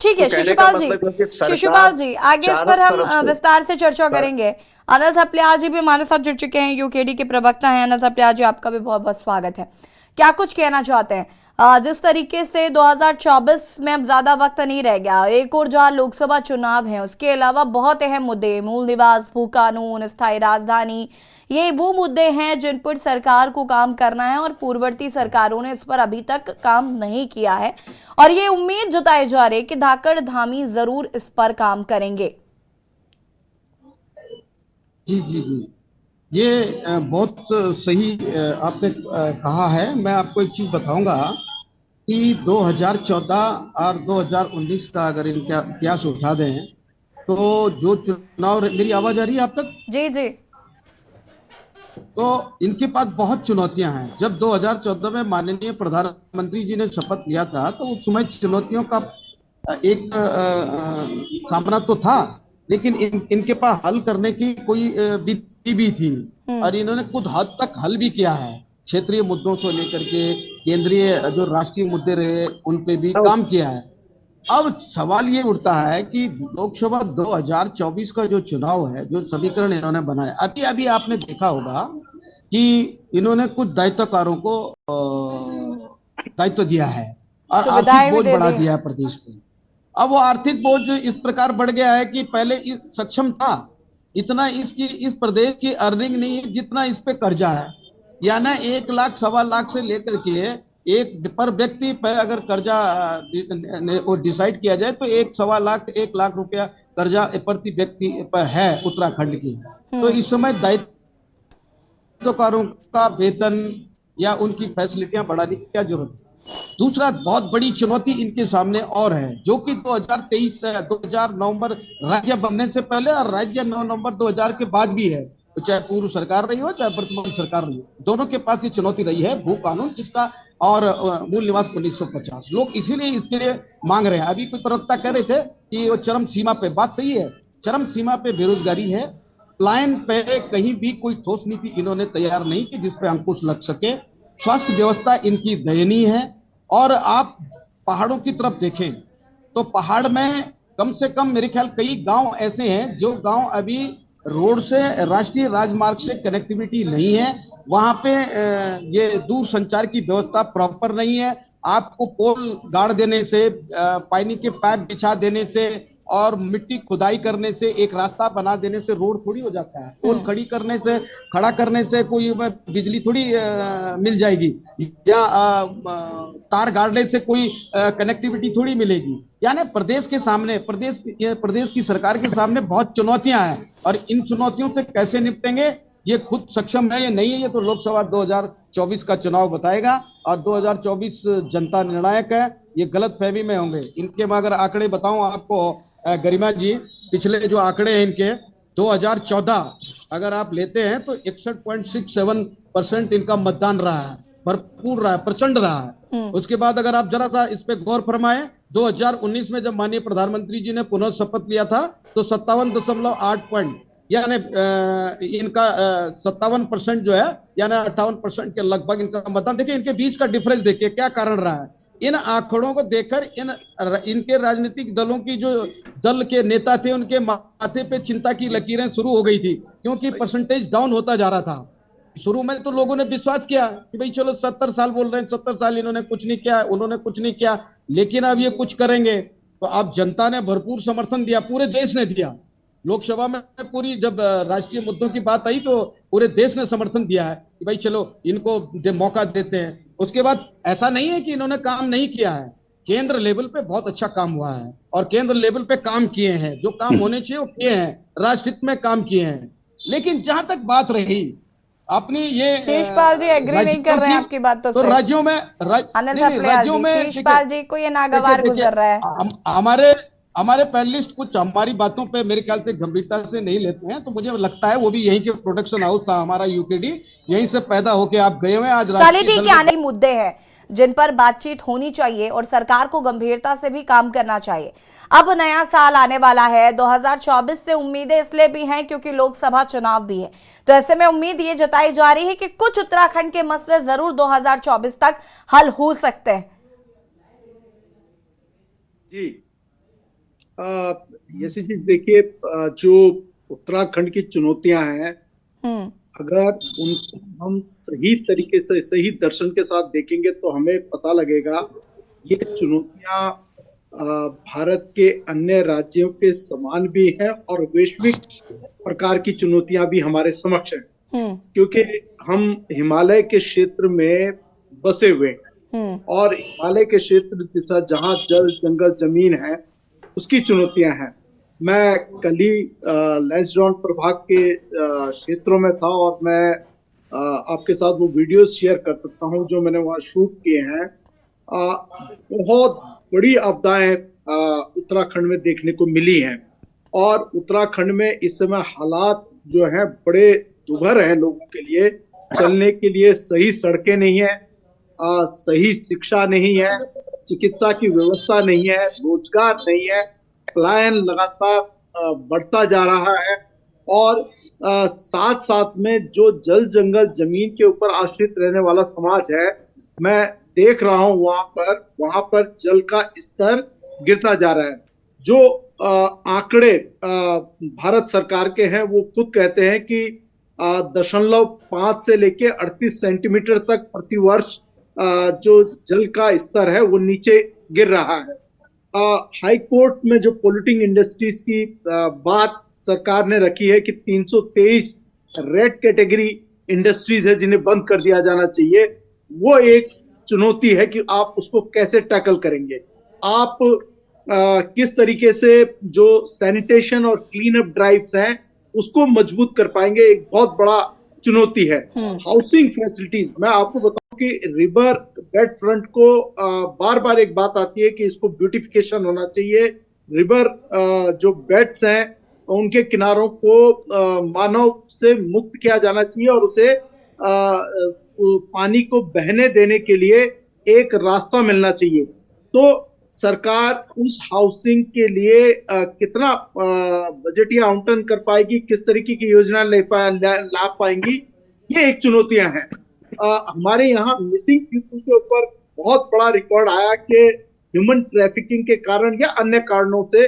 [SPEAKER 1] ठीक है शिशुपाल जी, शिशुपाल जी आगे इस पर हम विस्तार से चर्चा करेंगे। अनिल थपलियाल जी भी हमारे साथ जुड़ चुके हैं, यूकेडी के प्रवक्ता हैं। अनिल थपलियाल जी, आपका भी बहुत बहुत स्वागत है। क्या कुछ कहना चाहते हैं? जिस तरीके से 2024 में अब ज्यादा वक्त नहीं रह गया, एक और जहां लोकसभा चुनाव है, उसके अलावा बहुत अहम मुद्दे, मूल निवास, भू कानून, स्थायी राजधानी, ये वो मुद्दे हैं जिन पर सरकार को काम करना है और पूर्ववर्ती सरकारों ने इस पर अभी तक काम नहीं किया है, और ये उम्मीद जताई जा रही है कि धाकड़ धामी जरूर इस पर काम करेंगे।
[SPEAKER 9] जी जी जी, ये बहुत सही आपने कहा है। मैं आपको एक चीज बताऊंगा कि 2014 और 2019 का अगर इनका इतिहास उठा दें तो जो चुनाव, मेरी आवाज आ रही है आप तक?
[SPEAKER 1] जी जी।
[SPEAKER 9] तो इनके पास बहुत चुनौतियां हैं। जब 2014 में माननीय प्रधानमंत्री जी ने शपथ लिया था तो उस समय चुनौतियों का एक सामना तो था, लेकिन इनके पास हल करने की कोई विधि भी थी और इन्होंने कुछ हद तक हल भी किया है। क्षेत्रीय मुद्दों से लेकर के केंद्रीय जो राष्ट्रीय मुद्दे रहे उन पे भी काम किया है। अब सवाल ये उठता है कि लोकसभा 2024 का जो चुनाव है, जो समीकरण इन्होंने बनाया, अभी अभी आपने देखा होगा कि इन्होंने कुछ दायित्वकारों को दायित्व दिया है और आर्थिक बोझ बढ़ा दिया है प्रदेश पे। अब वो आर्थिक बोझ इस प्रकार बढ़ गया है कि पहले सक्षम था, इतना इस प्रदेश की अर्निंग नहीं है जितना इस पे कर्जा है। यानी 1 लाख 1.25 लाख से लेकर के एक पर व्यक्ति पर अगर कर्जा वो डिसाइड किया जाए तो 1 लाख रुपया कर्जा प्रति व्यक्ति पर है उत्तराखंड की। तो इस समय दायित्वकारों का वेतन या उनकी फैसिलिटियां बढ़ाने की क्या जरूरत है। दूसरा बहुत बड़ी चुनौती इनके सामने और है, जो कि 2023 नवंबर राज्य बनने से पहले और राज्य 9 नवंबर 2000 के बाद भी है, तो चाहे पूर्व सरकार रही हो चाहे वर्तमान सरकार रही हो, दोनों के पास ये चुनौती रही है भू कानून जिसका और मूल निवास 1950। लोग इसीलिए इसके लिए मांग रहे हैं। अभी कोई प्रवक्ता कह रहे थे कि वो चरम सीमा पे, बात सही है, चरम सीमा पे बेरोजगारी है, पलायन पे कहीं भी कोई ठोस नीति इन्होंने तैयार नहीं की जिसपे अंकुश लग सके। स्वास्थ्य व्यवस्था इनकी दयनीय है और आप पहाड़ों की तरफ देखें तो पहाड़ में कम से कम मेरे ख्याल कई गांव ऐसे हैं जो गांव अभी रोड से, राष्ट्रीय राजमार्ग से कनेक्टिविटी नहीं है। वहां पे ये दूर संचार की व्यवस्था प्रॉपर नहीं है। आपको पोल गाड़ देने से, पानी के पाइप बिछा देने से और मिट्टी खुदाई करने से, एक रास्ता बना देने से रोड थोड़ी हो जाता है। पोल खड़ा करने से कोई बिजली थोड़ी मिल जाएगी या तार गाड़ने से कोई कनेक्टिविटी थोड़ी मिलेगी। यानी प्रदेश की सरकार के सामने बहुत चुनौतियां हैं और इन चुनौतियों से कैसे निपटेंगे ये खुद सक्षम है या नहीं है, ये तो लोकसभा 2024 का चुनाव बताएगा और 2024 जनता निर्णायक है। ये गलतफहमी में होंगे। इनके मैं अगर आंकड़े बताऊं आपको गरिमा जी, पिछले जो आंकड़े हैं इनके 2014 अगर आप लेते हैं तो 61.67% इनका मतदान रहा है, भरपूर रहा है, प्रचंड रहा है। उसके बाद अगर आप जरा सा इस पे गौर फरमाएं, 2019 में जब माननीय प्रधानमंत्री जी ने पुनः शपथ लिया था तो 57.8 पॉइंट यानी इनका 57% जो है यानी 58% के लगभग इनका मतदान। देखिए इनके बीच का डिफरेंस देखिए, क्या कारण रहा है। इन आंकड़ों को देखकर इनके राजनीतिक दलों की जो दल के नेता थे उनके माथे पे चिंता की लकीरें शुरू हो गई थी, क्योंकि परसेंटेज डाउन होता जा रहा था। शुरू में तो लोगों ने विश्वास किया कि भाई चलो 70 साल बोल रहे हैं, 70 साल इन्होंने कुछ नहीं किया, उन्होंने कुछ नहीं किया, लेकिन अब ये कुछ करेंगे। तो अब जनता ने भरपूर समर्थन दिया, पूरे देश ने दिया। लोकसभा में पूरी जब राष्ट्रीय मुद्दों की बात आई तो पूरे देश ने समर्थन दिया है कि भाई चलो इनको मौका देते हैं। उसके बाद ऐसा नहीं है कि इन्होंने काम नहीं किया है, केंद्र लेवल पे बहुत अच्छा काम हुआ है और केंद्र लेवल पे काम किए हैं, जो काम होने चाहिए वो किए हैं, राष्ट्रहित में काम किए हैं। लेकिन जहां तक बात रही अपनी ये
[SPEAKER 1] शीशपाल जी एग्री नहीं कर रहे हैं आपकी बातों से।
[SPEAKER 9] राज्यों में
[SPEAKER 1] शीशपाल जी को ये नागवार गुजर रहा है।
[SPEAKER 9] हमारे पैनलिस्ट कुछ हमारी बातों पे मेरे ख्याल से गंभीरता से नहीं लेते हैं, तो मुझे लगता है वो भी यहीं के प्रोडक्शन हाउस था हमारा यूकेडी, यहीं से पैदा होके आप गए हुए आज।
[SPEAKER 1] चलिए ठीक है, आने मुद्दे हैं जिन पर बातचीत होनी चाहिए और सरकार को गंभीरता से भी काम करना चाहिए। अब नया साल आने वाला है, 2024 से उम्मीदें इसलिए भी हैं क्योंकि लोकसभा चुनाव भी है। तो ऐसे में उम्मीद ये जताई जा रही है कि कुछ उत्तराखंड के मसले जरूर 2024 तक हल हो सकते हैं।
[SPEAKER 10] जी यसी चीज देखिए, जो उत्तराखंड की चुनौतियां हैं, अगर उनको हम सही तरीके से, सही दर्शन के साथ देखेंगे तो हमें पता लगेगा ये चुनौतियां भारत के अन्य राज्यों के समान भी हैं और वैश्विक प्रकार की चुनौतियां भी हमारे समक्ष हैं, क्योंकि हम हिमालय के क्षेत्र में बसे हुए हैं और हिमालय के क्षेत्र जैसा जहाँ जल जंगल जमीन है उसकी चुनौतियां हैं। मैं कल ही लैंसडाउन प्रभाग के क्षेत्रों में था और मैं आपके साथ वो वीडियोस शेयर कर सकता हूं जो मैंने वहां शूट किए हैं। बहुत बड़ी आपदाएं उत्तराखंड में देखने को मिली हैं और उत्तराखंड में इस समय हालात जो हैं बड़े दुभर है लोगों के लिए, चलने के लिए सही सड़कें नहीं है, सही शिक्षा नहीं है, चिकित्सा की व्यवस्था नहीं है, रोजगार नहीं है, पलायन लगातार बढ़ता जा रहा है। और साथ साथ में जो जल जंगल जमीन के ऊपर आश्रित रहने वाला समाज है, मैं देख रहा हूं वहां पर जल का स्तर गिरता जा रहा है। जो आंकड़े भारत सरकार के हैं वो खुद कहते हैं कि 0.5 से लेके 38 सेंटीमीटर तक प्रतिवर्ष जो जल का स्तर है वो नीचे गिर रहा है। हाई कोर्ट में जो पोल्यूटिंग इंडस्ट्रीज की बात सरकार ने रखी है कि 323 रेड कैटेगरी इंडस्ट्रीज है जिन्हें बंद कर दिया जाना चाहिए, वो एक चुनौती है कि आप उसको कैसे टैकल करेंगे। आप किस तरीके से जो सैनिटेशन और क्लीन अप ड्राइव्स हैं उसको मजबूत कर पाएंगे, एक बहुत बड़ा चुनौती है। हाउसिंग फैसिलिटीज, मैं आपको बताऊं कि रिवर बेड फ्रंट को बार बार एक बात आती है कि इसको ब्यूटिफिकेशन होना चाहिए। रिवर जो बेड्स हैं उनके किनारों को मानव से मुक्त किया जाना चाहिए और उसे पानी को बहने देने के लिए एक रास्ता मिलना चाहिए। तो सरकार उस हाउसिंग के लिए कितना बजटीय आवंटन कर पाएगी, किस तरीके की योजना ला पाएंगी, ये एक चुनौतियां हैं। हमारे यहाँ मिसिंग पीपल के ऊपर बहुत बड़ा रिकॉर्ड आया कि ह्यूमन ट्रैफिकिंग के कारण या अन्य कारणों से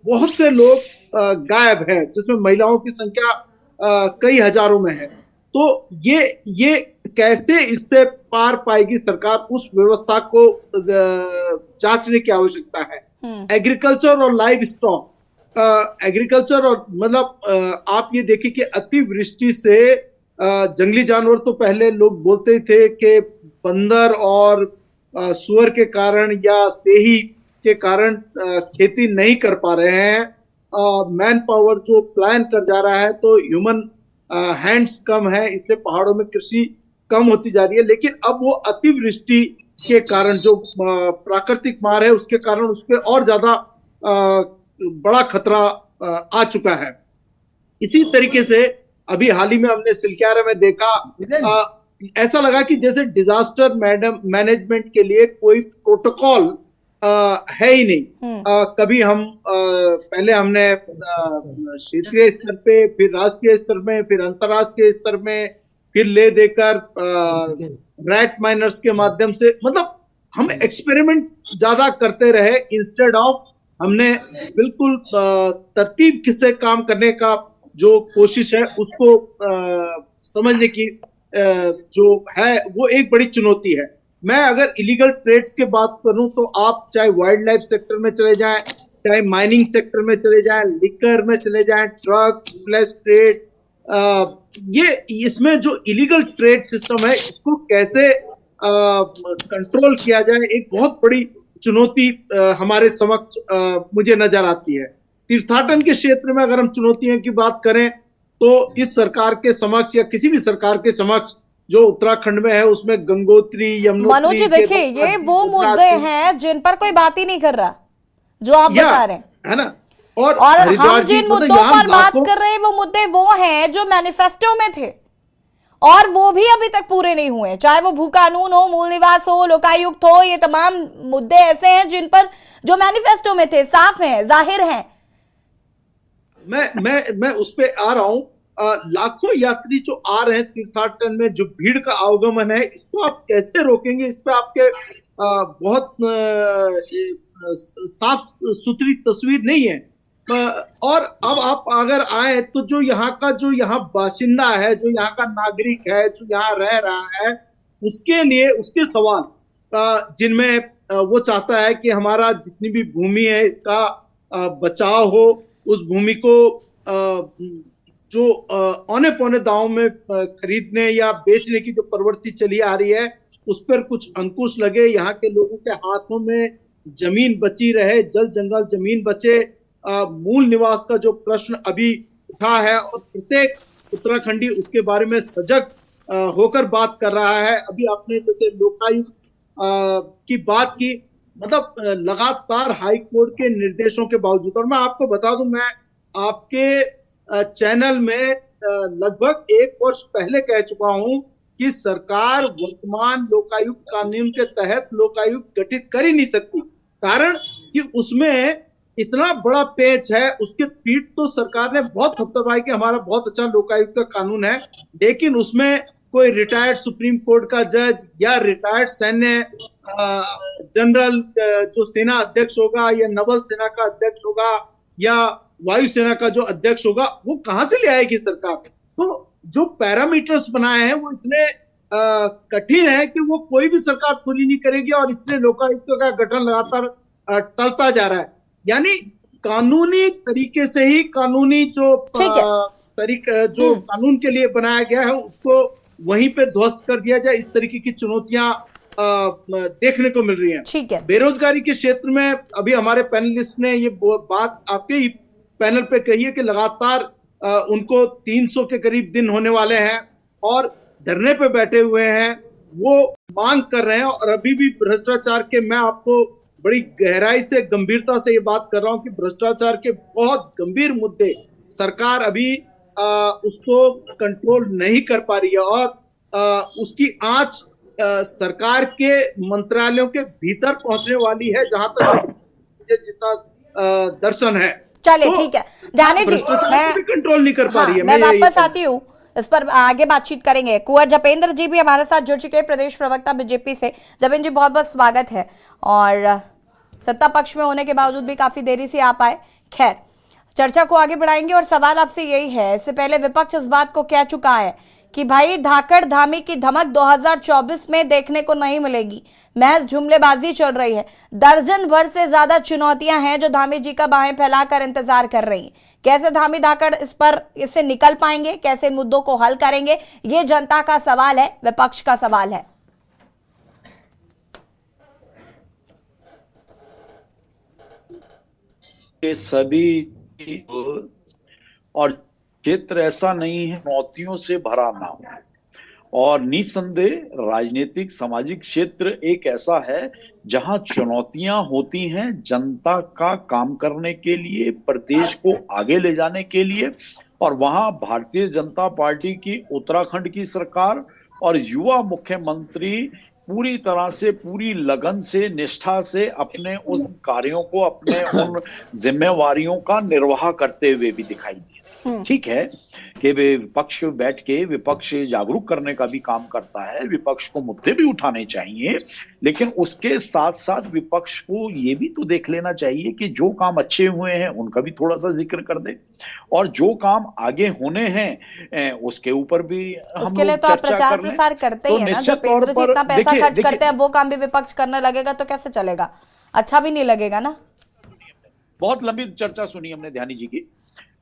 [SPEAKER 10] बहुत से लोग गायब हैं, जिसमें महिलाओं की संख्या कई हजारों में है। तो ये कैसे इससे पार पाएगी सरकार, उस व्यवस्था को जांचने की आवश्यकता है। एग्रीकल्चर और लाइव स्टॉक, एग्रीकल्चर और मतलब आप ये देखिए कि अतिवृष्टि से जंगली जानवर तो पहले लोग बोलते थे कि बंदर और सुअर के कारण या सेही के कारण खेती नहीं कर पा रहे हैं। मैन पावर जो प्लान कर जा रहा है तो ह्यूमन हैंड्स कम है, इसलिए पहाड़ों में कृषि कम होती जा रही है। लेकिन अब वो अतिवृष्टि के कारण जो प्राकृतिक मार है उसके कारण उस पर और ज्यादा बड़ा खतरा आ चुका है। इसी तरीके से अभी हाल ही में हमने सिलक्यारा में देखा, ऐसा लगा कि जैसे डिजास्टर मैनेजमेंट के लिए कोई प्रोटोकॉल है ही नहीं। कभी हम पहले हमने क्षेत्रीय स्तर पे, फिर राष्ट्रीय स्तर में, फिर अंतर्राष्ट्रीय स्तर में, फिर ले देकर रैट माइनर्स के माध्यम से, मतलब हम एक्सपेरिमेंट ज्यादा करते रहे इंस्टेड ऑफ हमने बिल्कुल तरतीब से काम करने का जो कोशिश है उसको समझने की जो है वो एक बड़ी चुनौती है। मैं अगर इलीगल ट्रेड्स की बात करूं तो आप चाहे वाइल्ड लाइफ सेक्टर में चले जाएं, चाहे माइनिंग सेक्टर में चले जाएं, लिकर में चले जाएं, ड्रग्स, फ्लैश ट्रेड, ये इसमें जो इलीगल ट्रेड सिस्टम है इसको कैसे कंट्रोल किया जाए, एक बहुत बड़ी चुनौती हमारे समक्ष मुझे नजर आती है। तीर्थाटन के क्षेत्र में अगर हम चुनौतियों की बात करें तो इस सरकार के समक्ष या किसी भी सरकार के समक्ष जो उत्तराखंड में है उसमें गंगोत्री, यमुनोत्री,
[SPEAKER 1] मनोज जी देखिए ये वो मुद्दे हैं जिन पर कोई बात ही नहीं कर रहा, जो आप बता रहे हैं, है ना। और हम जिन मुद्दों पर बात कर रहे हैं वो मुद्दे वो हैं जो मैनिफेस्टो में थे और वो भी अभी तक पूरे नहीं हुए, चाहे वो भू कानून हो, मूल निवास हो, लोकायुक्त हो, ये तमाम मुद्दे ऐसे हैं जिन पर जो मैनिफेस्टो में थे, साफ हैं, जाहिर हैं।
[SPEAKER 10] मैं उस पे आ रहा हूं। लाखों यात्री जो आ रहे हैं तीर्थाटन में, जो भीड़ का आवागमन है, इसको आप कैसे रोकेंगे, इस पे आपके बहुत साफ सुथरी तस्वीर नहीं है। और अब आप अगर आए तो जो यहाँ बाशिंदा है, जो यहाँ का नागरिक है, जो यहाँ रह रहा है, उसके लिए उसके सवाल जिनमें वो चाहता है कि हमारा जितनी भी भूमि है इसका बचाव हो, उस भूमि को जो औने पौने दांव में खरीदने या बेचने की जो प्रवृत्ति चली आ रही है उस पर कुछ अंकुश लगे, यहाँ के लोगों के हाथों में जमीन बची रहे, जल जंगल जमीन बचे, मूल निवास का जो प्रश्न अभी उठा है और प्रत्येक उत्तराखंडी उसके बारे में सजग होकर बात कर रहा है। अभी आपने जैसे लोकायुक्त की बात की, मतलब लगातार हाई कोर्ट के निर्देशों के बावजूद, और मैं आपको बता दूं, मैं आपके चैनल में लगभग 1 वर्ष पहले कह चुका हूं कि सरकार वर्तमान लोकायुक्त कानून के तहत लोकायुक्त गठित कर ही नहीं सकती, कारण कि उसमें इतना बड़ा पेच है। उसके पीठ तो सरकार ने बहुत थपथपाई कि हमारा बहुत अच्छा लोकायुक्त का कानून है, लेकिन उसमें कोई रिटायर्ड सुप्रीम कोर्ट का जज या रिटायर्ड सैन्य जनरल जो सेना अध्यक्ष होगा या नवल सेना का अध्यक्ष होगा या वायुसेना का जो अध्यक्ष होगा, वो कहां से ले आएगी सरकार? तो जो पैरामीटर्स बनाए हैं वो इतने कठिन है कि वो कोई भी सरकार पूरी नहीं करेगी, और इसलिए लोकायुक्त का गठन लगातार टलता जा रहा है। यानी कानूनी तरीके से ही कानूनी जो कानून के लिए बनाया गया है उसको वहीं पे ध्वस्त कर दिया जाए, इस तरीके की चुनौतियां देखने को मिल रही हैं।
[SPEAKER 1] ठीक है।
[SPEAKER 10] बेरोजगारी के क्षेत्र में अभी हमारे पैनलिस्ट ने ये बात आपके ही पैनल पे कही है कि लगातार उनको 300 के करीब दिन होने वाले हैं और धरने पे बैठे हुए हैं, वो मांग कर रहे हैं। और अभी भी भ्रष्टाचार के, मैं आपको बड़ी गहराई से गंभीरता से ये बात कर रहा हूं कि भ्रष्टाचार के बहुत गंभीर मुद्दे सरकार अभी उसको कंट्रोल नहीं कर पा रही है, और उसकी आंच सरकार के मंत्रालयों के भीतर पहुंचने वाली है, जहां तक जितना दर्शन है।
[SPEAKER 1] चलिए ठीक है जाने जी,
[SPEAKER 10] मैं कंट्रोल नहीं कर पा रही है।
[SPEAKER 1] मैं वापस आती हूँ, इस पर आगे बातचीत करेंगे। कुंवर जपेंद्र जी भी हमारे साथ जुड़ चुके हैं, प्रदेश प्रवक्ता बीजेपी से। जपेंद्र जी बहुत बहुत स्वागत है, और सत्ता पक्ष में होने के बावजूद भी काफी देरी से आप आए। खैर, चर्चा को आगे बढ़ाएंगे और सवाल आपसे यही है, इससे पहले विपक्ष इस बात को कह चुका है कि भाई धाकड़ धामी की धमक 2024 में देखने को नहीं मिलेगी, महज जुमलेबाजी चल रही है। दर्जन भर से ज्यादा चुनौतियां हैं जो धामी जी का बाहें फैलाकर इंतजार कर रही हैं। कैसे धामी धाकड़ इससे निकल पाएंगे, कैसे इन मुद्दों को हल करेंगे, ये जनता का सवाल है, विपक्ष का सवाल है।
[SPEAKER 11] ये सभी और क्षेत्र ऐसा नहीं है चुनौतियों से भरा ना हो, और निसंदेह राजनीतिक सामाजिक क्षेत्र एक ऐसा है जहां चुनौतियां होती हैं जनता का काम करने के लिए, प्रदेश को आगे ले जाने के लिए। और वहां भारतीय जनता पार्टी की उत्तराखंड की सरकार और युवा मुख्यमंत्री पूरी तरह से, पूरी लगन से, निष्ठा से अपने उन कार्यों को, अपने उन जिम्मेवारियों का निर्वाह करते हुए भी दिखाई दिए। ठीक है कि विपक्ष बैठ के विपक्ष जागरूक करने का भी काम करता है, विपक्ष को मुद्दे भी उठाने चाहिए, लेकिन उसके साथ साथ विपक्ष को ये भी तो देख लेना चाहिए कि जो काम अच्छे हुए हैं उनका भी थोड़ा सा जिक्र कर दे, और जो काम आगे होने हैं उसके ऊपर भी हम
[SPEAKER 1] उसके लिए तो आप प्रचार प्रसार करते ही है ना जपेंद्र जी, इतना पैसा खर्च करते हैं, वो काम भी विपक्ष करने लगेगा तो कैसे चलेगा, अच्छा भी नहीं लगेगा ना।
[SPEAKER 11] बहुत लंबी चर्चा सुनी हमने ध्यानी जी की।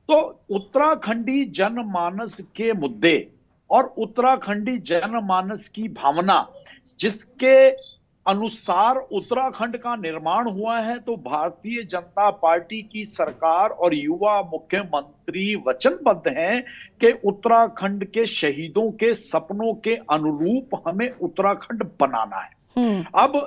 [SPEAKER 11] तो उत्तराखंडी जनमानस के मुद्दे और उत्तराखंडी जनमानस की भावना जिसके अनुसार उत्तराखंड का निर्माण हुआ है, तो भारतीय जनता पार्टी की सरकार और युवा मुख्यमंत्री वचनबद्ध हैं कि उत्तराखंड के शहीदों के सपनों के अनुरूप हमें उत्तराखंड बनाना है। अब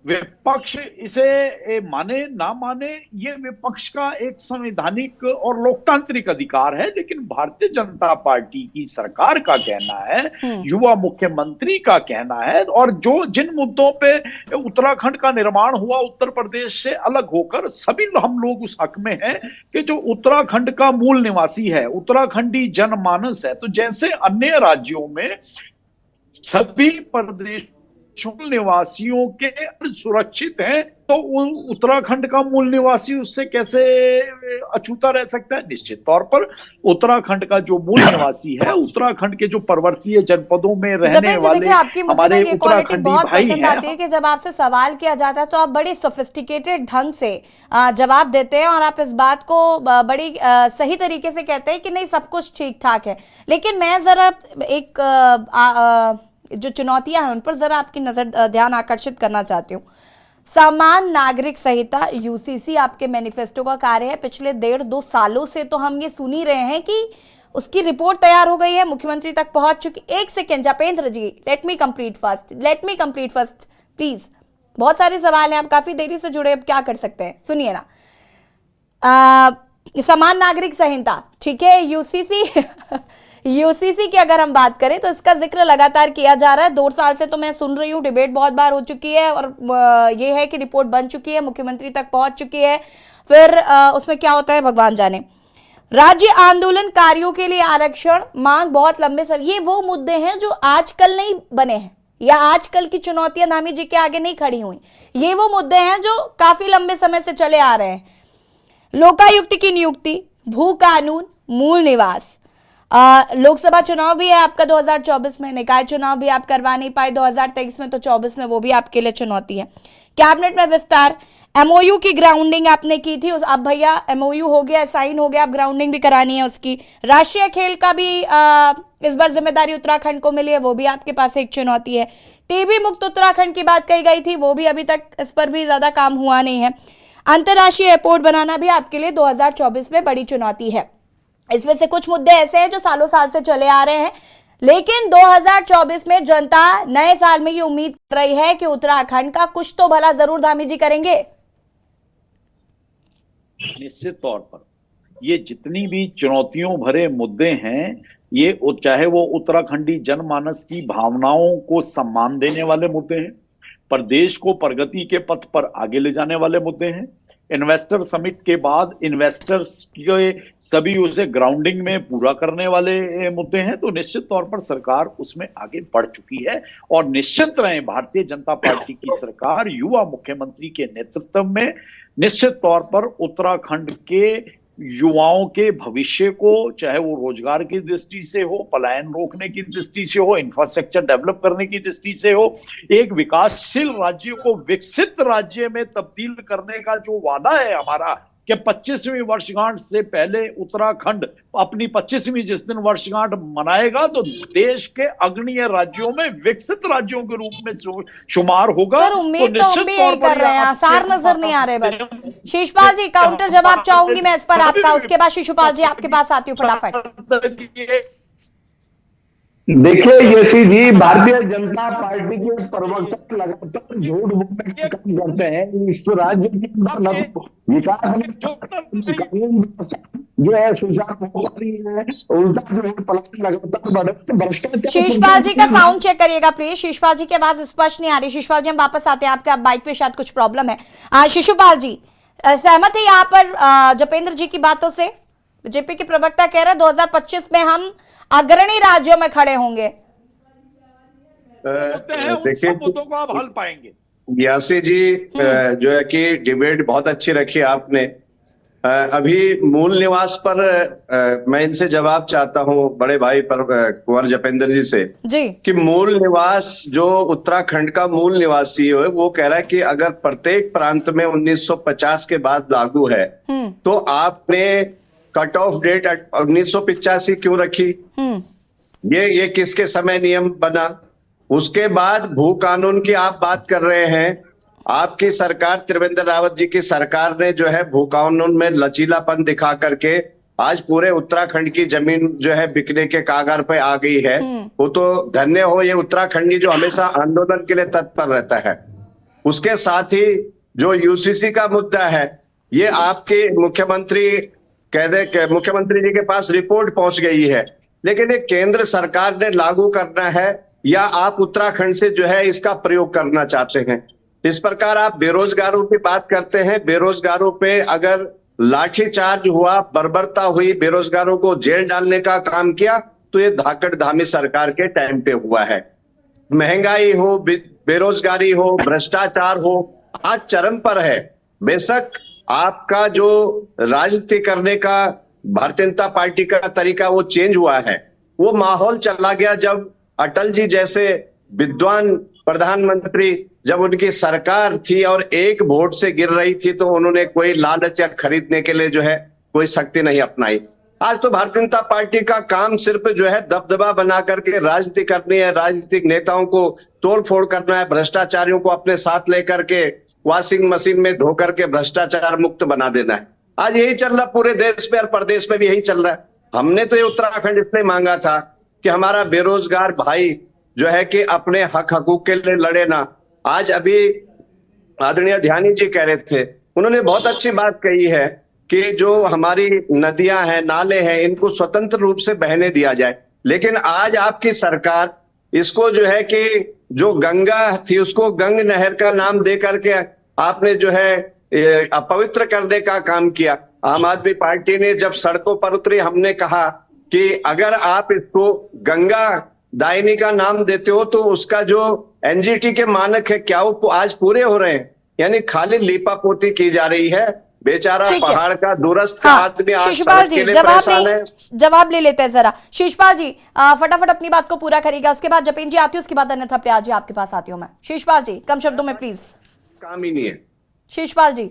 [SPEAKER 11] विपक्ष इसे माने ना माने, ये विपक्ष का एक संवैधानिक और लोकतांत्रिक अधिकार है, लेकिन भारतीय जनता पार्टी की सरकार का कहना है, युवा मुख्यमंत्री का कहना है, और जो जिन मुद्दों पे उत्तराखंड का निर्माण हुआ उत्तर प्रदेश से अलग होकर, सभी हम लोग उस हक में हैं कि जो उत्तराखंड का मूल निवासी है, उत्तराखंडी जनमानस है, तो जैसे अन्य राज्यों में सभी प्रदेश निवासियों के सुरक्षित हैं, तो उत्तराखंड का मूल निवासी उससे कैसे अछूता रह सकता है? निश्चित तौर पर उत्तराखंड का जो मूल निवासी है, उत्तराखंड के जो पर्वतीय जनपदों में रहने वाले हमारे उत्तराखंडी भाई हैं।
[SPEAKER 1] आती है कि जब आपसे सवाल किया जाता है तो आप बड़ी सोफिस्टिकेटेड ढंग से जवाब देते हैं, और आप इस बात को बड़ी सही तरीके से कहते हैं कि नहीं सब कुछ ठीक ठाक है। लेकिन मैं जरा एक जो चुनौतियां हैं उन पर जरा आपकी नजर ध्यान आकर्षित करना चाहती हूँ। समान नागरिक संहिता यूसीसी आपके मैनिफेस्टो का कार्य है। पिछले 1.5-2 सालों से तो हम ये सुन ही रहे हैं कि उसकी रिपोर्ट तैयार हो गई है, मुख्यमंत्री तक पहुंच चुकी। एक second Japendra ji, let me complete first please. बहुत सारे सवाल हैं, आप काफी देरी से जुड़े, अब क्या कर सकते हैं, सुनिए ना। समान नागरिक संहिता, ठीक है, यूसीसी यूसीसी की अगर हम बात करें तो इसका जिक्र लगातार किया जा रहा है। 2 साल से तो मैं सुन रही हूँ, डिबेट बहुत बार हो चुकी है और ये है कि रिपोर्ट बन चुकी है, मुख्यमंत्री तक पहुंच चुकी है, फिर उसमें क्या होता है भगवान जाने। राज्य आंदोलनकारियों के लिए आरक्षण मांग बहुत लंबे समय, ये वो मुद्दे हैं जो आजकल नहीं बने हैं या आजकल की चुनौतियां धामी जी के आगे नहीं खड़ी हुई, ये वो मुद्दे हैं जो काफी लंबे समय से चले आ रहे हैं। लोकायुक्त की नियुक्ति, भू कानून, मूल निवास, लोकसभा चुनाव भी है आपका 2024 में, निकाय चुनाव भी आप करवा नहीं पाए 2023 में, तो 24 में वो भी आपके लिए चुनौती है। कैबिनेट में विस्तार, एमओयू की ग्राउंडिंग आपने की थी, अब भैया एमओयू हो गया, साइन हो गया, अब ग्राउंडिंग भी करानी है उसकी। राष्ट्रीय खेल का भी इस बार जिम्मेदारी उत्तराखंड को मिली है, वो भी आपके पास एक चुनौती है। टीबी मुक्त उत्तराखंड की बात कही गई थी, वो भी अभी तक इस पर भी ज्यादा काम हुआ नहीं है। अंतर्राष्ट्रीय एयरपोर्ट बनाना भी आपके लिए 2024 में बड़ी चुनौती है। इसमें से कुछ मुद्दे ऐसे हैं जो सालों साल से चले आ रहे हैं, लेकिन 2024 में जनता नए साल में ये उम्मीद कर रही है कि उत्तराखंड का कुछ तो भला जरूर धामी जी करेंगे।
[SPEAKER 11] निश्चित तौर पर ये जितनी भी चुनौतियों भरे मुद्दे हैं, ये चाहे वो उत्तराखंडी जनमानस की भावनाओं को सम्मान देने वाले मुद्दे हैं, प्रदेश को प्रगति के पथ पर आगे ले जाने वाले मुद्दे हैं, इन्वेस्टर समिट के बाद इन्वेस्टर्स के सभी उसे ग्राउंडिंग में पूरा करने वाले मुद्दे हैं, तो निश्चित तौर पर सरकार उसमें आगे बढ़ चुकी है। और निश्चित रहे, भारतीय जनता पार्टी की सरकार युवा मुख्यमंत्री के नेतृत्व में निश्चित तौर पर उत्तराखंड के युवाओं के भविष्य को, चाहे वो रोजगार की दृष्टि से हो, पलायन रोकने की दृष्टि से हो, इंफ्रास्ट्रक्चर डेवलप करने की दृष्टि से हो, एक विकासशील राज्य को विकसित राज्य में तब्दील करने का जो वादा है हमारा कि 25वीं वर्षगांठ से पहले उत्तराखंड अपनी 25वीं जिस दिन वर्षगांठ मनाएगा तो देश के अग्रणीय राज्यों में विकसित राज्यों के रूप में शुमार होगा।
[SPEAKER 1] सर उम्मीद तो हम भी यही कर रहे हैं, आसार नजर नहीं आ रहे। बस शिशुपाल जी काउंटर जवाब चाहूंगी मैं इस पर आपका, उसके बाद शिशुपाल जी आपके पास आती हूँ फटाफट।
[SPEAKER 7] देखिए यशी जी, भारतीय जनता पार्टी के प्रवक्ता लगातार झूठ बोलने का काम करते हैं। इस राज्य के विकास जो है सुचारू हो रही है, उल्टा जो है पलट लगातार बढ़ते भ्रष्टाचार।
[SPEAKER 1] शिशुपाल जी का साउंड चेक करिएगा प्लीज, शिशुपाल जी की आवाज स्पष्ट नहीं आ रही। शिशुपाल जी हम वापस आते हैं, आपके बाइक पे शायद कुछ प्रॉब्लम है। शिशुपाल जी सहमत है यहाँ पर जपेंद्र जी की बातों से? बीजेपी के प्रवक्ता कह रहे हैं 2025 में हम अग्रणी राज्यों में खड़े होंगे।
[SPEAKER 11] देखिए मुद्दों को आप हल पाएंगे।
[SPEAKER 8] यासी जी जो है कि डिबेट बहुत अच्छी रखी आपने। अभी मूल निवास पर मैं इनसे जवाब चाहता हूं बड़े भाई पर कुंवर जपेंद्र जी से
[SPEAKER 1] जी, कि
[SPEAKER 8] मूल निवास जो उत्तराखंड का मूल निवासी है वो कह रहा है कि अगर प्रत्येक प्रांत में 1950 के बाद लागू है तो आपने कट ऑफ डेट 1985 क्यों रखी? ये किसके समय नियम बना? उसके बाद भू कानून की आप बात कर रहे हैं। आपकी सरकार, त्रिवेंद्र रावत जी की सरकार ने जो है भू कानून में लचीलापन दिखा करके आज पूरे उत्तराखंड की जमीन जो है बिकने के कागार पे आ गई है। वो तो धन्य हो ये उत्तराखंडी जो हमेशा आंदोलन के लिए तत्पर रहता है। उसके साथ ही जो यूसीसी का मुद्दा है, ये आपके मुख्यमंत्री मुख्यमंत्री जी के पास रिपोर्ट पहुंच गई है, लेकिन ये केंद्र सरकार ने लागू करना है या आप उत्तराखंड से जो है इसका प्रयोग करना चाहते हैं। इस प्रकार आप बेरोजगारों की बात करते हैं। बेरोजगारों पे अगर लाठीचार्ज हुआ, बर्बरता हुई, बेरोजगारों को जेल डालने का काम किया तो ये धाकड़ धामी सरकार के टाइम पे हुआ है। महंगाई हो, बेरोजगारी हो, भ्रष्टाचार हो, आज चरम पर है। बेशक आपका जो राजनीति करने का भारतीय जनता पार्टी का तरीका वो चेंज हुआ है। वो माहौल चला गया जब अटल जी जैसे विद्वान प्रधानमंत्री, जब उनकी सरकार थी और एक वोट से गिर रही थी तो उन्होंने कोई लालच या खरीदने के लिए जो है कोई शक्ति नहीं अपनाई। आज तो भारतीय जनता पार्टी का काम सिर्फ जो है दबदबा बना करके राजनीति करनी है, राजनीतिक नेताओं को तोड़ फोड़ करना है, भ्रष्टाचारियों को अपने साथ लेकर के वॉशिंग मशीन में धो करके भ्रष्टाचार मुक्त बना देना है। आज यही चल रहा पूरे देश में और प्रदेश में भी यही चल रहा है। हमने तो ये उत्तराखंड इसलिए मांगा था कि हमारा बेरोजगार भाई जो है कि अपने हक हकूक के लिए लड़े ना। आज अभी आदरणीय ध्यानी जी कह रहे थे, उन्होंने बहुत अच्छी बात कही है कि जो हमारी नदियां हैं, नाले हैं, इनको स्वतंत्र रूप से बहने दिया जाए। लेकिन आज आपकी सरकार इसको जो है कि जो गंगा थी उसको गंग नहर का नाम दे करके आपने जो है अपवित्र करने का काम किया। आम आदमी पार्टी ने जब सड़कों पर उतरी, हमने कहा कि अगर आप इसको गंगा दायनी का नाम देते हो तो उसका जो एनजीटी के मानक है क्या वो आज पूरे हो रहे हैं? यानी खाली लीपापोती की जा रही है। बेचारा पहाड़ का दूरस्थ आदमी आज सड़क के लिए परेशान है।
[SPEAKER 1] जवाब ले लेते हैं जरा। शिषपाल जी फटाफट अपनी बात को पूरा करिएगा, उसके बाद जपेन जी आती हूँ, उसके बाद अन्यथा प्याज जी आपके पास आती हूँ मैं। शिषपाल जी कम शब्दों में प्लीज।
[SPEAKER 8] काम ही नहीं है।
[SPEAKER 1] शिषपाल जी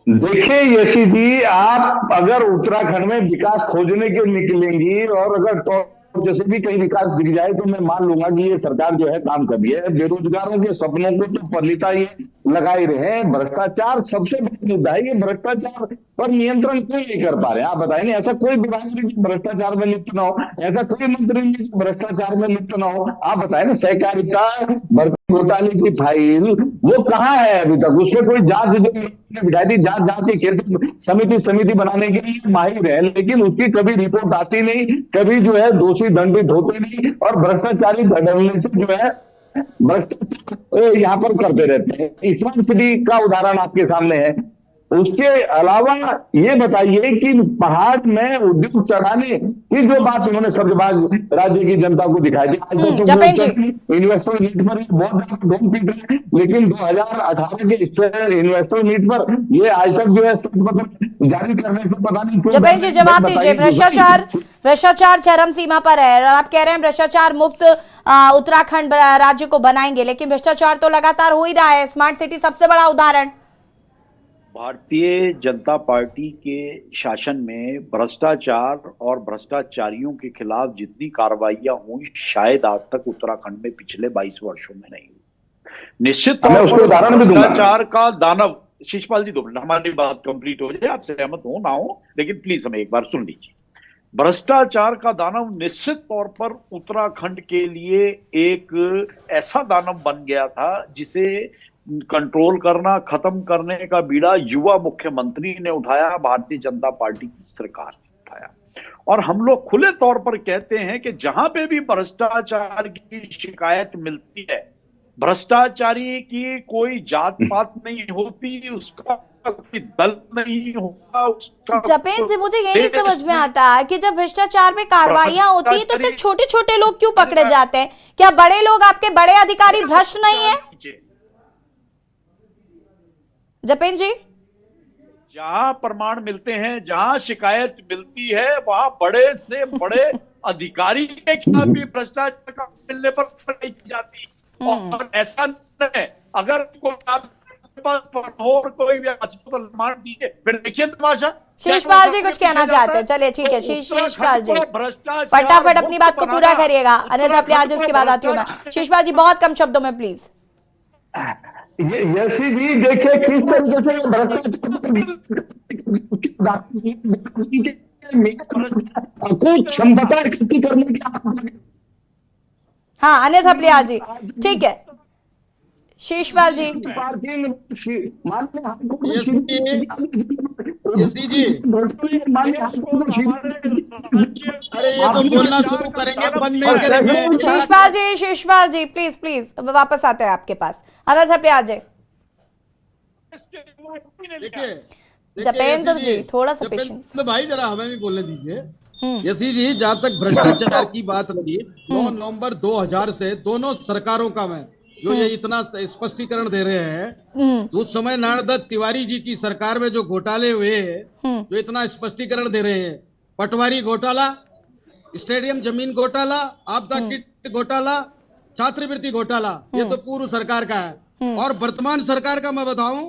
[SPEAKER 7] देखिए यशी जी, आप अगर उत्तराखंड में विकास खोजने के निकलेंगी और अगर जैसे भी कहीं विकास दिख जाए तो मैं मान लूंगा कि ये सरकार जो है काम कर रही है। बेरोजगारों के सपनों को तो पलीता ये लगा ही रहे हैं। भ्रष्टाचार सबसे बड़ा मुद्दा है। ये भ्रष्टाचार पर नियंत्रण क्यों नहीं कर पा रहे हैं? आप बताइए। ऐसा कोई विभाग नहीं जो भ्रष्टाचार में लिप्त ना हो, ऐसा कोई मंत्री नहीं जो भ्रष्टाचार में लिप्त ना हो। आप बताए ना, सहकारिता भर्ती घोटाले की फाइल वो कहाँ है अभी तक? उसमें कोई जांच जो बिठाई थी, जांच की समिति बनाने के लिए माहिर है, लेकिन उसकी कभी रिपोर्ट आती नहीं, कभी जो है दोषी दंडित होते नहीं और भ्रष्टाचारी धड़ल्ले से जो है भ्रष्टाचार यहाँ पर करते रहते हैं। स्मार्ट सिटी का उदाहरण आपके सामने है। उसके अलावा ये बताइए कि पहाड़ में उद्योग चढ़ाने की जो बात उन्होंने सब्जबाज राज्य की जनता को दिखाई थी, आज इन्वेस्टर मीट पर बहुत ज्यादा ढोंग पीट रहे हैं, लेकिन 2018 के इन्वेस्टर मीट पर ये आज तक जो है पत्र जारी करने से पता नहीं क्यों।
[SPEAKER 1] जपेन जी जवाब दीजिए। भ्रष्टाचार चरम सीमा पर है और आप कह रहे हैं भ्रष्टाचार मुक्त उत्तराखंड राज्य को बनाएंगे, लेकिन भ्रष्टाचार तो लगातार हो ही रहा है। स्मार्ट सिटी सबसे बड़ा उदाहरण।
[SPEAKER 11] भारतीय जनता पार्टी के शासन में भ्रष्टाचार और भ्रष्टाचारियों के खिलाफ जितनी कार्रवाइयां हुई शायद आज तक उत्तराखंड में पिछले 22 वर्षों में नहीं हुई। निश्चित तौर पर भ्रष्टाचार का दानव। शिषपाल जी 2 मिनट, हमारी बात कंप्लीट हो जाए, आप सहमत हो ना हो, लेकिन प्लीज हमें एक बार सुन लीजिए। भ्रष्टाचार का दानव निश्चित तौर पर उत्तराखंड के लिए एक ऐसा दानव बन गया था जिसे कंट्रोल करना, खत्म करने का बीड़ा युवा मुख्यमंत्री ने उठाया, भारतीय जनता पार्टी की सरकार ने उठाया। और हम लोग खुले तौर पर कहते हैं कि जहां पे भी भ्रष्टाचार की शिकायत मिलती है, भ्रष्टाचारी की कोई जात पात नहीं होती, उसका कोई दल नहीं होता, उसका।
[SPEAKER 1] जपेन जी मुझे ये नहीं समझ में आता कि जब भ्रष्टाचार में कार्रवाइयां होती है तो सिर्फ छोटे छोटे लोग क्यों पकड़े जाते हैं? क्या बड़े लोग, आपके बड़े अधिकारी भ्रष्ट नहीं है? जपेन जी
[SPEAKER 11] जहां प्रमाण मिलते हैं, जहां शिकायत मिलती है, वहां बड़े से बड़े अधिकारी के खिलाफ भी भ्रष्टाचार का मिलने पर की जाती। और ऐसा नहीं है अगर कोई भी प्रमाण दीजिए, फिर देखिए तमाशा।
[SPEAKER 1] शिषपाल जी कुछ कहना चाहते हैं? चलिए ठीक है शिषपाल जी फटाफट अपनी बात को पूरा करिएगा, अन्यथा प्याज उसके बाद आती हूँ मैं। शिषपाल जी बहुत कम शब्दों में प्लीज।
[SPEAKER 7] यशी जी देखिए किस तरीके से कुछ क्षमता इकट्ठी करने की।
[SPEAKER 1] हाँ अन्यथा प्याज जी ठीक है। शिषपाल जी
[SPEAKER 9] अरे ये तो बोलना शुरू करेंगे, बंद नहीं करेंगे।
[SPEAKER 1] शिषपाल जी प्लीज प्लीज वापस आते हैं आपके पास। अन्यथा प्याज जी जपेंद्र जी थोड़ा सा पेशेंस
[SPEAKER 9] भाई, जरा हमें भी बोलने दीजिए। यसी जी जहां तक भ्रष्टाचार की बात रही, 9 नवंबर 2000 से दोनों सरकारों का मैं जो ये इतना स्पष्टीकरण दे रहे हैं, उस समय नारायण तिवारी जी की सरकार में जो घोटाले हुए जो इतना स्पष्टीकरण दे रहे हैं, पटवारी घोटाला, स्टेडियम जमीन घोटाला, आपदा किट घोटाला, छात्रवृत्ति घोटाला, ये तो पूर्व सरकार का है। और वर्तमान सरकार का मैं बताऊं,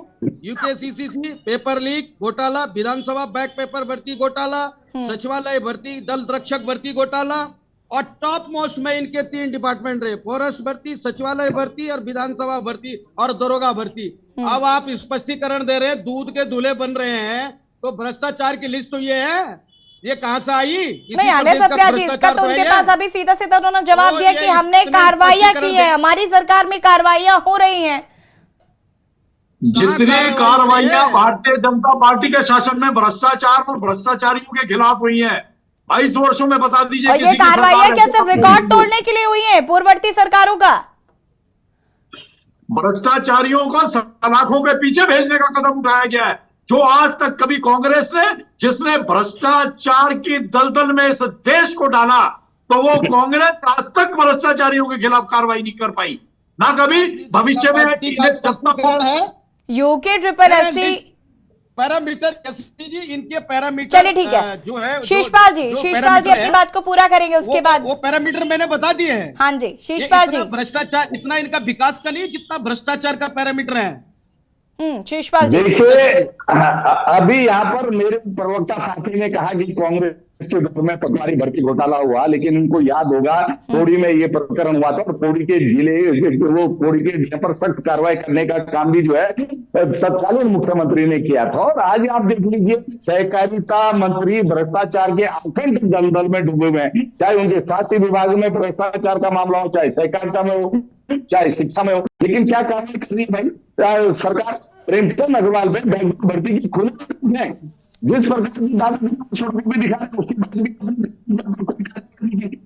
[SPEAKER 9] यूकेसीसीसी पेपर लीक घोटाला, विधानसभा बैक पेपर भर्ती घोटाला, सचिवालय भर्ती, दल रक्षक भर्ती घोटाला, और टॉप मोस्ट में इनके 3 डिपार्टमेंट रहे, फॉरेस्ट भर्ती, सचिवालय भर्ती और विधानसभा भर्ती और दरोगा भर्ती। अब आप स्पष्टीकरण दे रहे हैं, दूध के दूल्हे बन रहे हैं, तो भ्रष्टाचार की लिस्ट तो ये है, ये कहां से आई?
[SPEAKER 1] नहीं इसका तो उनके पास अभी सीधा सीधा उन्होंने जवाब दिया कि हमने कार्रवाइयां की है, हमारी सरकार में कार्रवाइयां हो रही हैं।
[SPEAKER 12] जितनी कार्रवाइयां भारतीय जनता पार्टी के शासन में भ्रष्टाचार और भ्रष्टाचारियों के खिलाफ हुई हैं 22 वर्षों में, बता दीजिए।
[SPEAKER 1] और ये कार्रवाइयां क्या सिर्फ रिकॉर्ड तोड़ने के लिए हुई हैं पूर्ववर्ती सरकारों का?
[SPEAKER 12] भ्रष्टाचारियों को सलाखों के पीछे भेजने का कदम उठाया गया है, जो आज तक कभी कांग्रेस ने, जिसने भ्रष्टाचार की दलदल में इस देश को डाला, तो वो कांग्रेस आज तक भ्रष्टाचारियों के खिलाफ कार्रवाई नहीं कर पाई, ना कभी भविष्य में।
[SPEAKER 1] यूके ट्रिपल एससी
[SPEAKER 9] पैरामीटर जी, इनके पैरामीटर
[SPEAKER 1] चलिए ठीक है
[SPEAKER 9] जो है
[SPEAKER 1] शीशपाल जी अपनी बात को पूरा करेंगे उसके बाद।
[SPEAKER 9] वो पैरामीटर मैंने बता दिए हैं।
[SPEAKER 1] हाँ जी शीशपाल जी।
[SPEAKER 9] भ्रष्टाचार इतना इनका विकास का नहीं जितना भ्रष्टाचार का पैरामीटर है।
[SPEAKER 1] शीशपाल जी
[SPEAKER 7] देखिए, अभी यहाँ पर मेरे प्रवक्ता साथी ने कहा कि कांग्रेस के दौर में पटवारी भर्ती घोटाला हुआ, लेकिन उनको याद होगा पौड़ी में ये प्रकरण हुआ था और पौड़ी के जिले पर सख्त कार्रवाई करने का काम भी जो है तत्कालीन मुख्यमंत्री ने किया था। और आज आप देख लीजिए, सहकारिता मंत्री भ्रष्टाचार के अखंड दलदल में डूबे हुए हैं, चाहे उनके स्वास्थ्य विभाग में भ्रष्टाचार का मामला हो, चाहे सहकारिता में हो, चाहे शिक्षा में हो। लेकिन क्या कार्रवाई कर रही है भाई सरकार? प्रेमचंद अग्रवाल पे बैंक भर्ती की खुली है, जिस प्रकार भी दिखा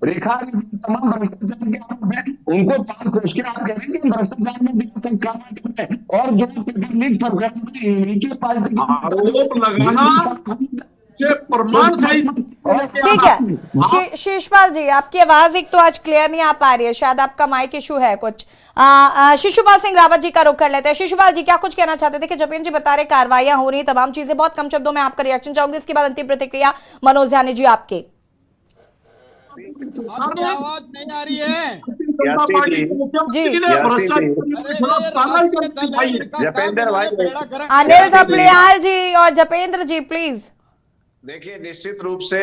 [SPEAKER 7] रेखा तमाम भ्रष्टाचार के आरोप है, उनको पाल खोज के आप कह रहे हैं भ्रष्टाचार में कार्रवाई करते हैं, और जो पेपर लीक प्रकरण में इनकी पार्टी
[SPEAKER 12] आरोप लगाना प्रमाण सही।
[SPEAKER 1] ठीक है शीशपाल जी, आपकी आवाज एक तो आज क्लियर नहीं आ पा रही है, शायद आपका माइक इशू है कुछ। शिशुपाल सिंह रावत जी का रुख कर लेते हैं। शिशुपाल जी क्या कुछ कहना चाहते थे? कि जपेन जी बता रहे कार्रवाइयां हो रही, तमाम चीजें, बहुत कम शब्दों में आपका रिएक्शन चाहूंगी, इसके बाद अंतिम प्रतिक्रिया मनोज जानी जी आपके।
[SPEAKER 9] आपकी आवाज नहीं आ रही है
[SPEAKER 1] जी। अनिल थपलियाल जी और जपेंद्र जी प्लीज।
[SPEAKER 8] देखिए, निश्चित रूप से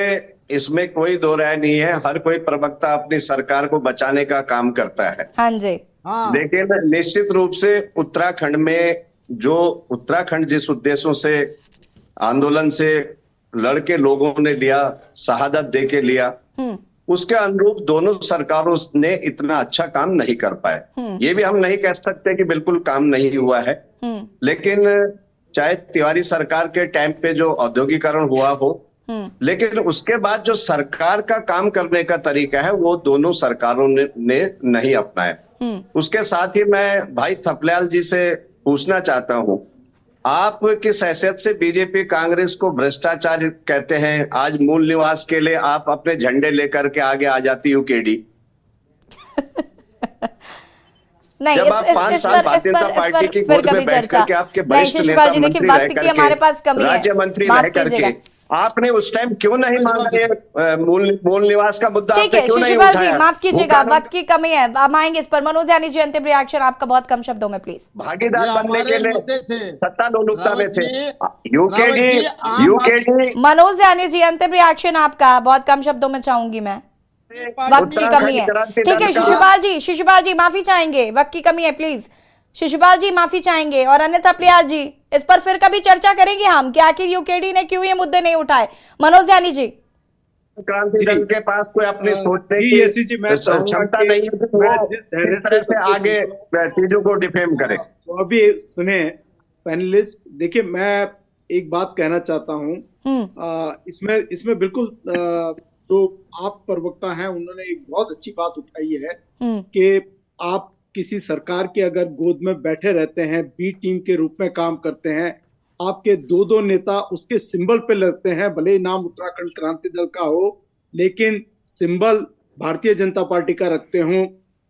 [SPEAKER 8] इसमें कोई दो राय नहीं है, हर कोई प्रवक्ता अपनी सरकार को बचाने का काम करता है।
[SPEAKER 1] हाँ जी।
[SPEAKER 8] लेकिन निश्चित रूप से उत्तराखंड में जो उत्तराखंड जिस उद्देश्यों से आंदोलन से लड़के लोगों ने लिया, शहादत दे के लिया, उसके अनुरूप दोनों सरकारों ने इतना अच्छा काम नहीं कर पाए। ये भी हम नहीं कह सकते कि बिल्कुल काम नहीं हुआ है, लेकिन चाहे तिवारी सरकार के टाइम पे जो औद्योगिकरण हुआ हो, लेकिन उसके बाद जो सरकार का काम करने का तरीका है वो दोनों सरकारों ने नहीं अपनाया। उसके साथ ही मैं भाई थपलियाल जी से पूछना चाहता हूं, आप किस हैसियत से बीजेपी कांग्रेस को भ्रष्टाचार कहते हैं? आज मूल निवास के लिए आप अपने झंडे लेकर के आगे आ जाती यूकेडी।
[SPEAKER 1] नहीं,
[SPEAKER 8] जब आप 5 साल भारतीय जनता पार्टी की गोद में बैठ करके आपके वरिष्ठ नेता मंत्री रह करके, राज्य मंत्री रह करके, आपने उस टाइम क्यों नहीं मांगा मूल निवास का मुद्दा?
[SPEAKER 1] ठीक है शिशुपाल जी, माफ कीजिएगा, वक्त की कमी है, हम आएंगे इस पर। मनोज यानी जी अंतिम रिएक्शन आपका बहुत कम शब्दों में प्लीज।
[SPEAKER 8] भागीदार बनने के लिए सत्ता लोलुपता में थे यूकेडी।
[SPEAKER 1] मनोज यानी जी अंतिम रिएक्शन आपका बहुत कम शब्दों में चाहूंगी मैं, वक्त की कमी है। ठीक है शिशुपाल जी माफी चाहेंगे, वक्त की कमी है प्लीज। शिशुपाल जी माफी चाहेंगे। और अन्य थपलियाल जी, इस पर फिर कभी चर्चा करेंगे हम कि आखिर यूकेडी ने क्यों ये मुद्दे नहीं उठाए। मनोज यानी जी।
[SPEAKER 8] क्रांति दल के पास कोई अपनी सोचने की क्षमता नहीं है, वो इस तरह से आगे चीजों को डिफेम करे।
[SPEAKER 10] तो अभी सुने पैनलिस्ट, देखिए मैं एक बात कहना चाहता हूँ, इसमें बिल्कुल जो आप प्रवक्ता हैं उन्होंने एक बहुत अच्छी बात उठाई है कि आप किसी सरकार के अगर गोद में बैठे रहते हैं, बी टीम के रूप में काम करते हैं, आपके दो नेता उसके सिंबल पे लगते हैं, भले ही नाम उत्तराखंड क्रांति दल का हो, लेकिन सिंबल भारतीय जनता पार्टी का रखते हों,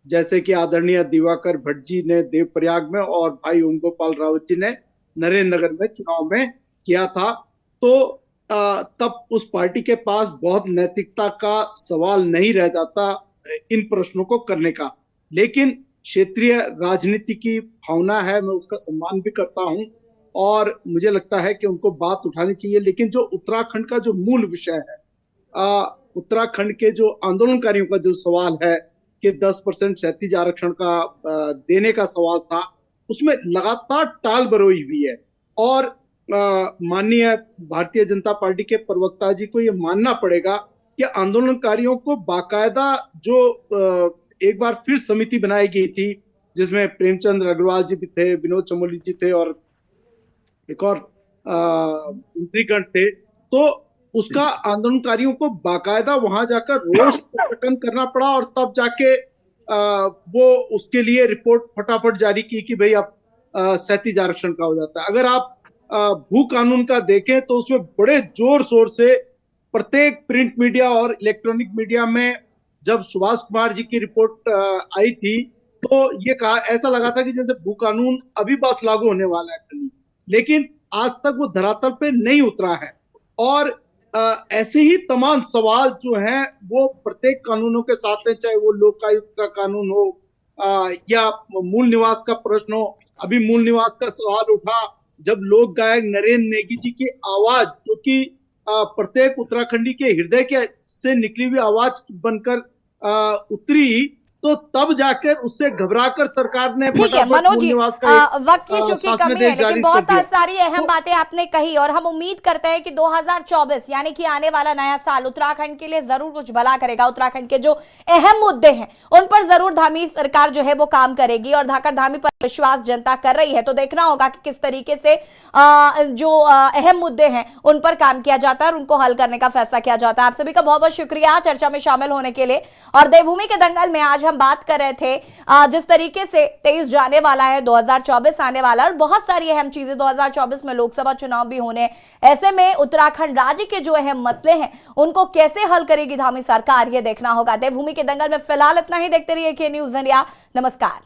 [SPEAKER 10] जैसे कि आदरणीय दिवाकर भट्ट जी ने देवप्रयाग में और भाई ओम गोपाल रावत जी ने नरेंद्र नगर में चुनाव में किया था, तो तब उस पार्टी के पास बहुत नैतिकता का सवाल नहीं रह जाता इन प्रश्नों को करने का। लेकिन क्षेत्रीय राजनीति की भावना है, मैं उसका सम्मान भी करता हूं और मुझे लगता है कि उनको बात उठानी चाहिए। लेकिन जो उत्तराखंड का जो मूल विषय है, उत्तराखंड के जो आंदोलनकारियों का जो सवाल है कि 10% क्षैतिज आरक्षण का देने का सवाल था, उसमें लगातार टाल बरोई हुई है। और माननीय भारतीय जनता पार्टी के प्रवक्ता जी को ये मानना पड़ेगा कि आंदोलनकारियों को बाकायदा जो एक बार फिर समिति बनाई गई थी, जिसमें प्रेमचंद अग्रवाल जी भी थे, विनोद चमोली जी थे और एक और इंद्रीकंठ थे, तो उसका आंदोलनकारियों को बाकायदा वहां जाकर रोष प्रकटन करना पड़ा और तब जाके वो उसके लिए रिपोर्ट फटाफट जारी की कि भाई अब 37 आरक्षण का हो जाता है। अगर आप भू कानून का देखें तो उसमें बड़े जोर शोर से प्रत्येक प्रिंट मीडिया और इलेक्ट्रॉनिक मीडिया में जब सुभाष कुमार जी की रिपोर्ट आई थी तो ये कहा, ऐसा लगा था कि जैसे भू कानून अभी बस लागू होने वाला है, लेकिन आज तक वो धरातल पे नहीं उतरा है। और ऐसे ही तमाम सवाल जो हैं वो प्रत्येक कानूनों के साथ हैं, चाहे वो लोकायुक्त का कानून हो या मूल निवास का प्रश्न हो। अभी मूल निवास का सवाल उठा जब लोक गायक नरेंद्र नेगी जी की आवाज, जो कि प्रत्येक उत्तराखंडी के हृदय के से निकली हुई आवाज बनकर उतरी, तो तब जाकर उससे घबराकर सरकार ने
[SPEAKER 1] ठीक है मनोज जी, वक्त की चूंकि कमी है, लेकिन बहुत सारी अहम बातें आपने कही और हम उम्मीद करते हैं कि 2024 यानी कि आने वाला नया साल उत्तराखंड के लिए जरूर कुछ भला करेगा। उत्तराखंड के जो अहम मुद्दे हैं उन पर जरूर धामी सरकार जो है वो काम करेगी और धाकड़ धामी पर विश्वास जनता कर रही है। तो देखना होगा कि किस तरीके से जो अहम मुद्दे हैं उन पर काम किया जाता है और उनको हल करने का फैसला किया जाता है। आप सभी का बहुत बहुत शुक्रिया चर्चा में शामिल होने के लिए। और देवभूमि के दंगल में आज हम बात कर रहे थे जिस तरीके से 23 जाने वाला है, 2024 आने वाला है और बहुत सारी अहम चीजें 2024 में लोकसभा चुनाव भी होने, ऐसे में उत्तराखंड राज्य के जो अहम मसले हैं उनको कैसे हल करेगी धामी सरकार, ये देखना होगा। देवभूमि के दंगल में फिलहाल इतना ही। देखते रहिए के न्यूज़ इंडिया। नमस्कार।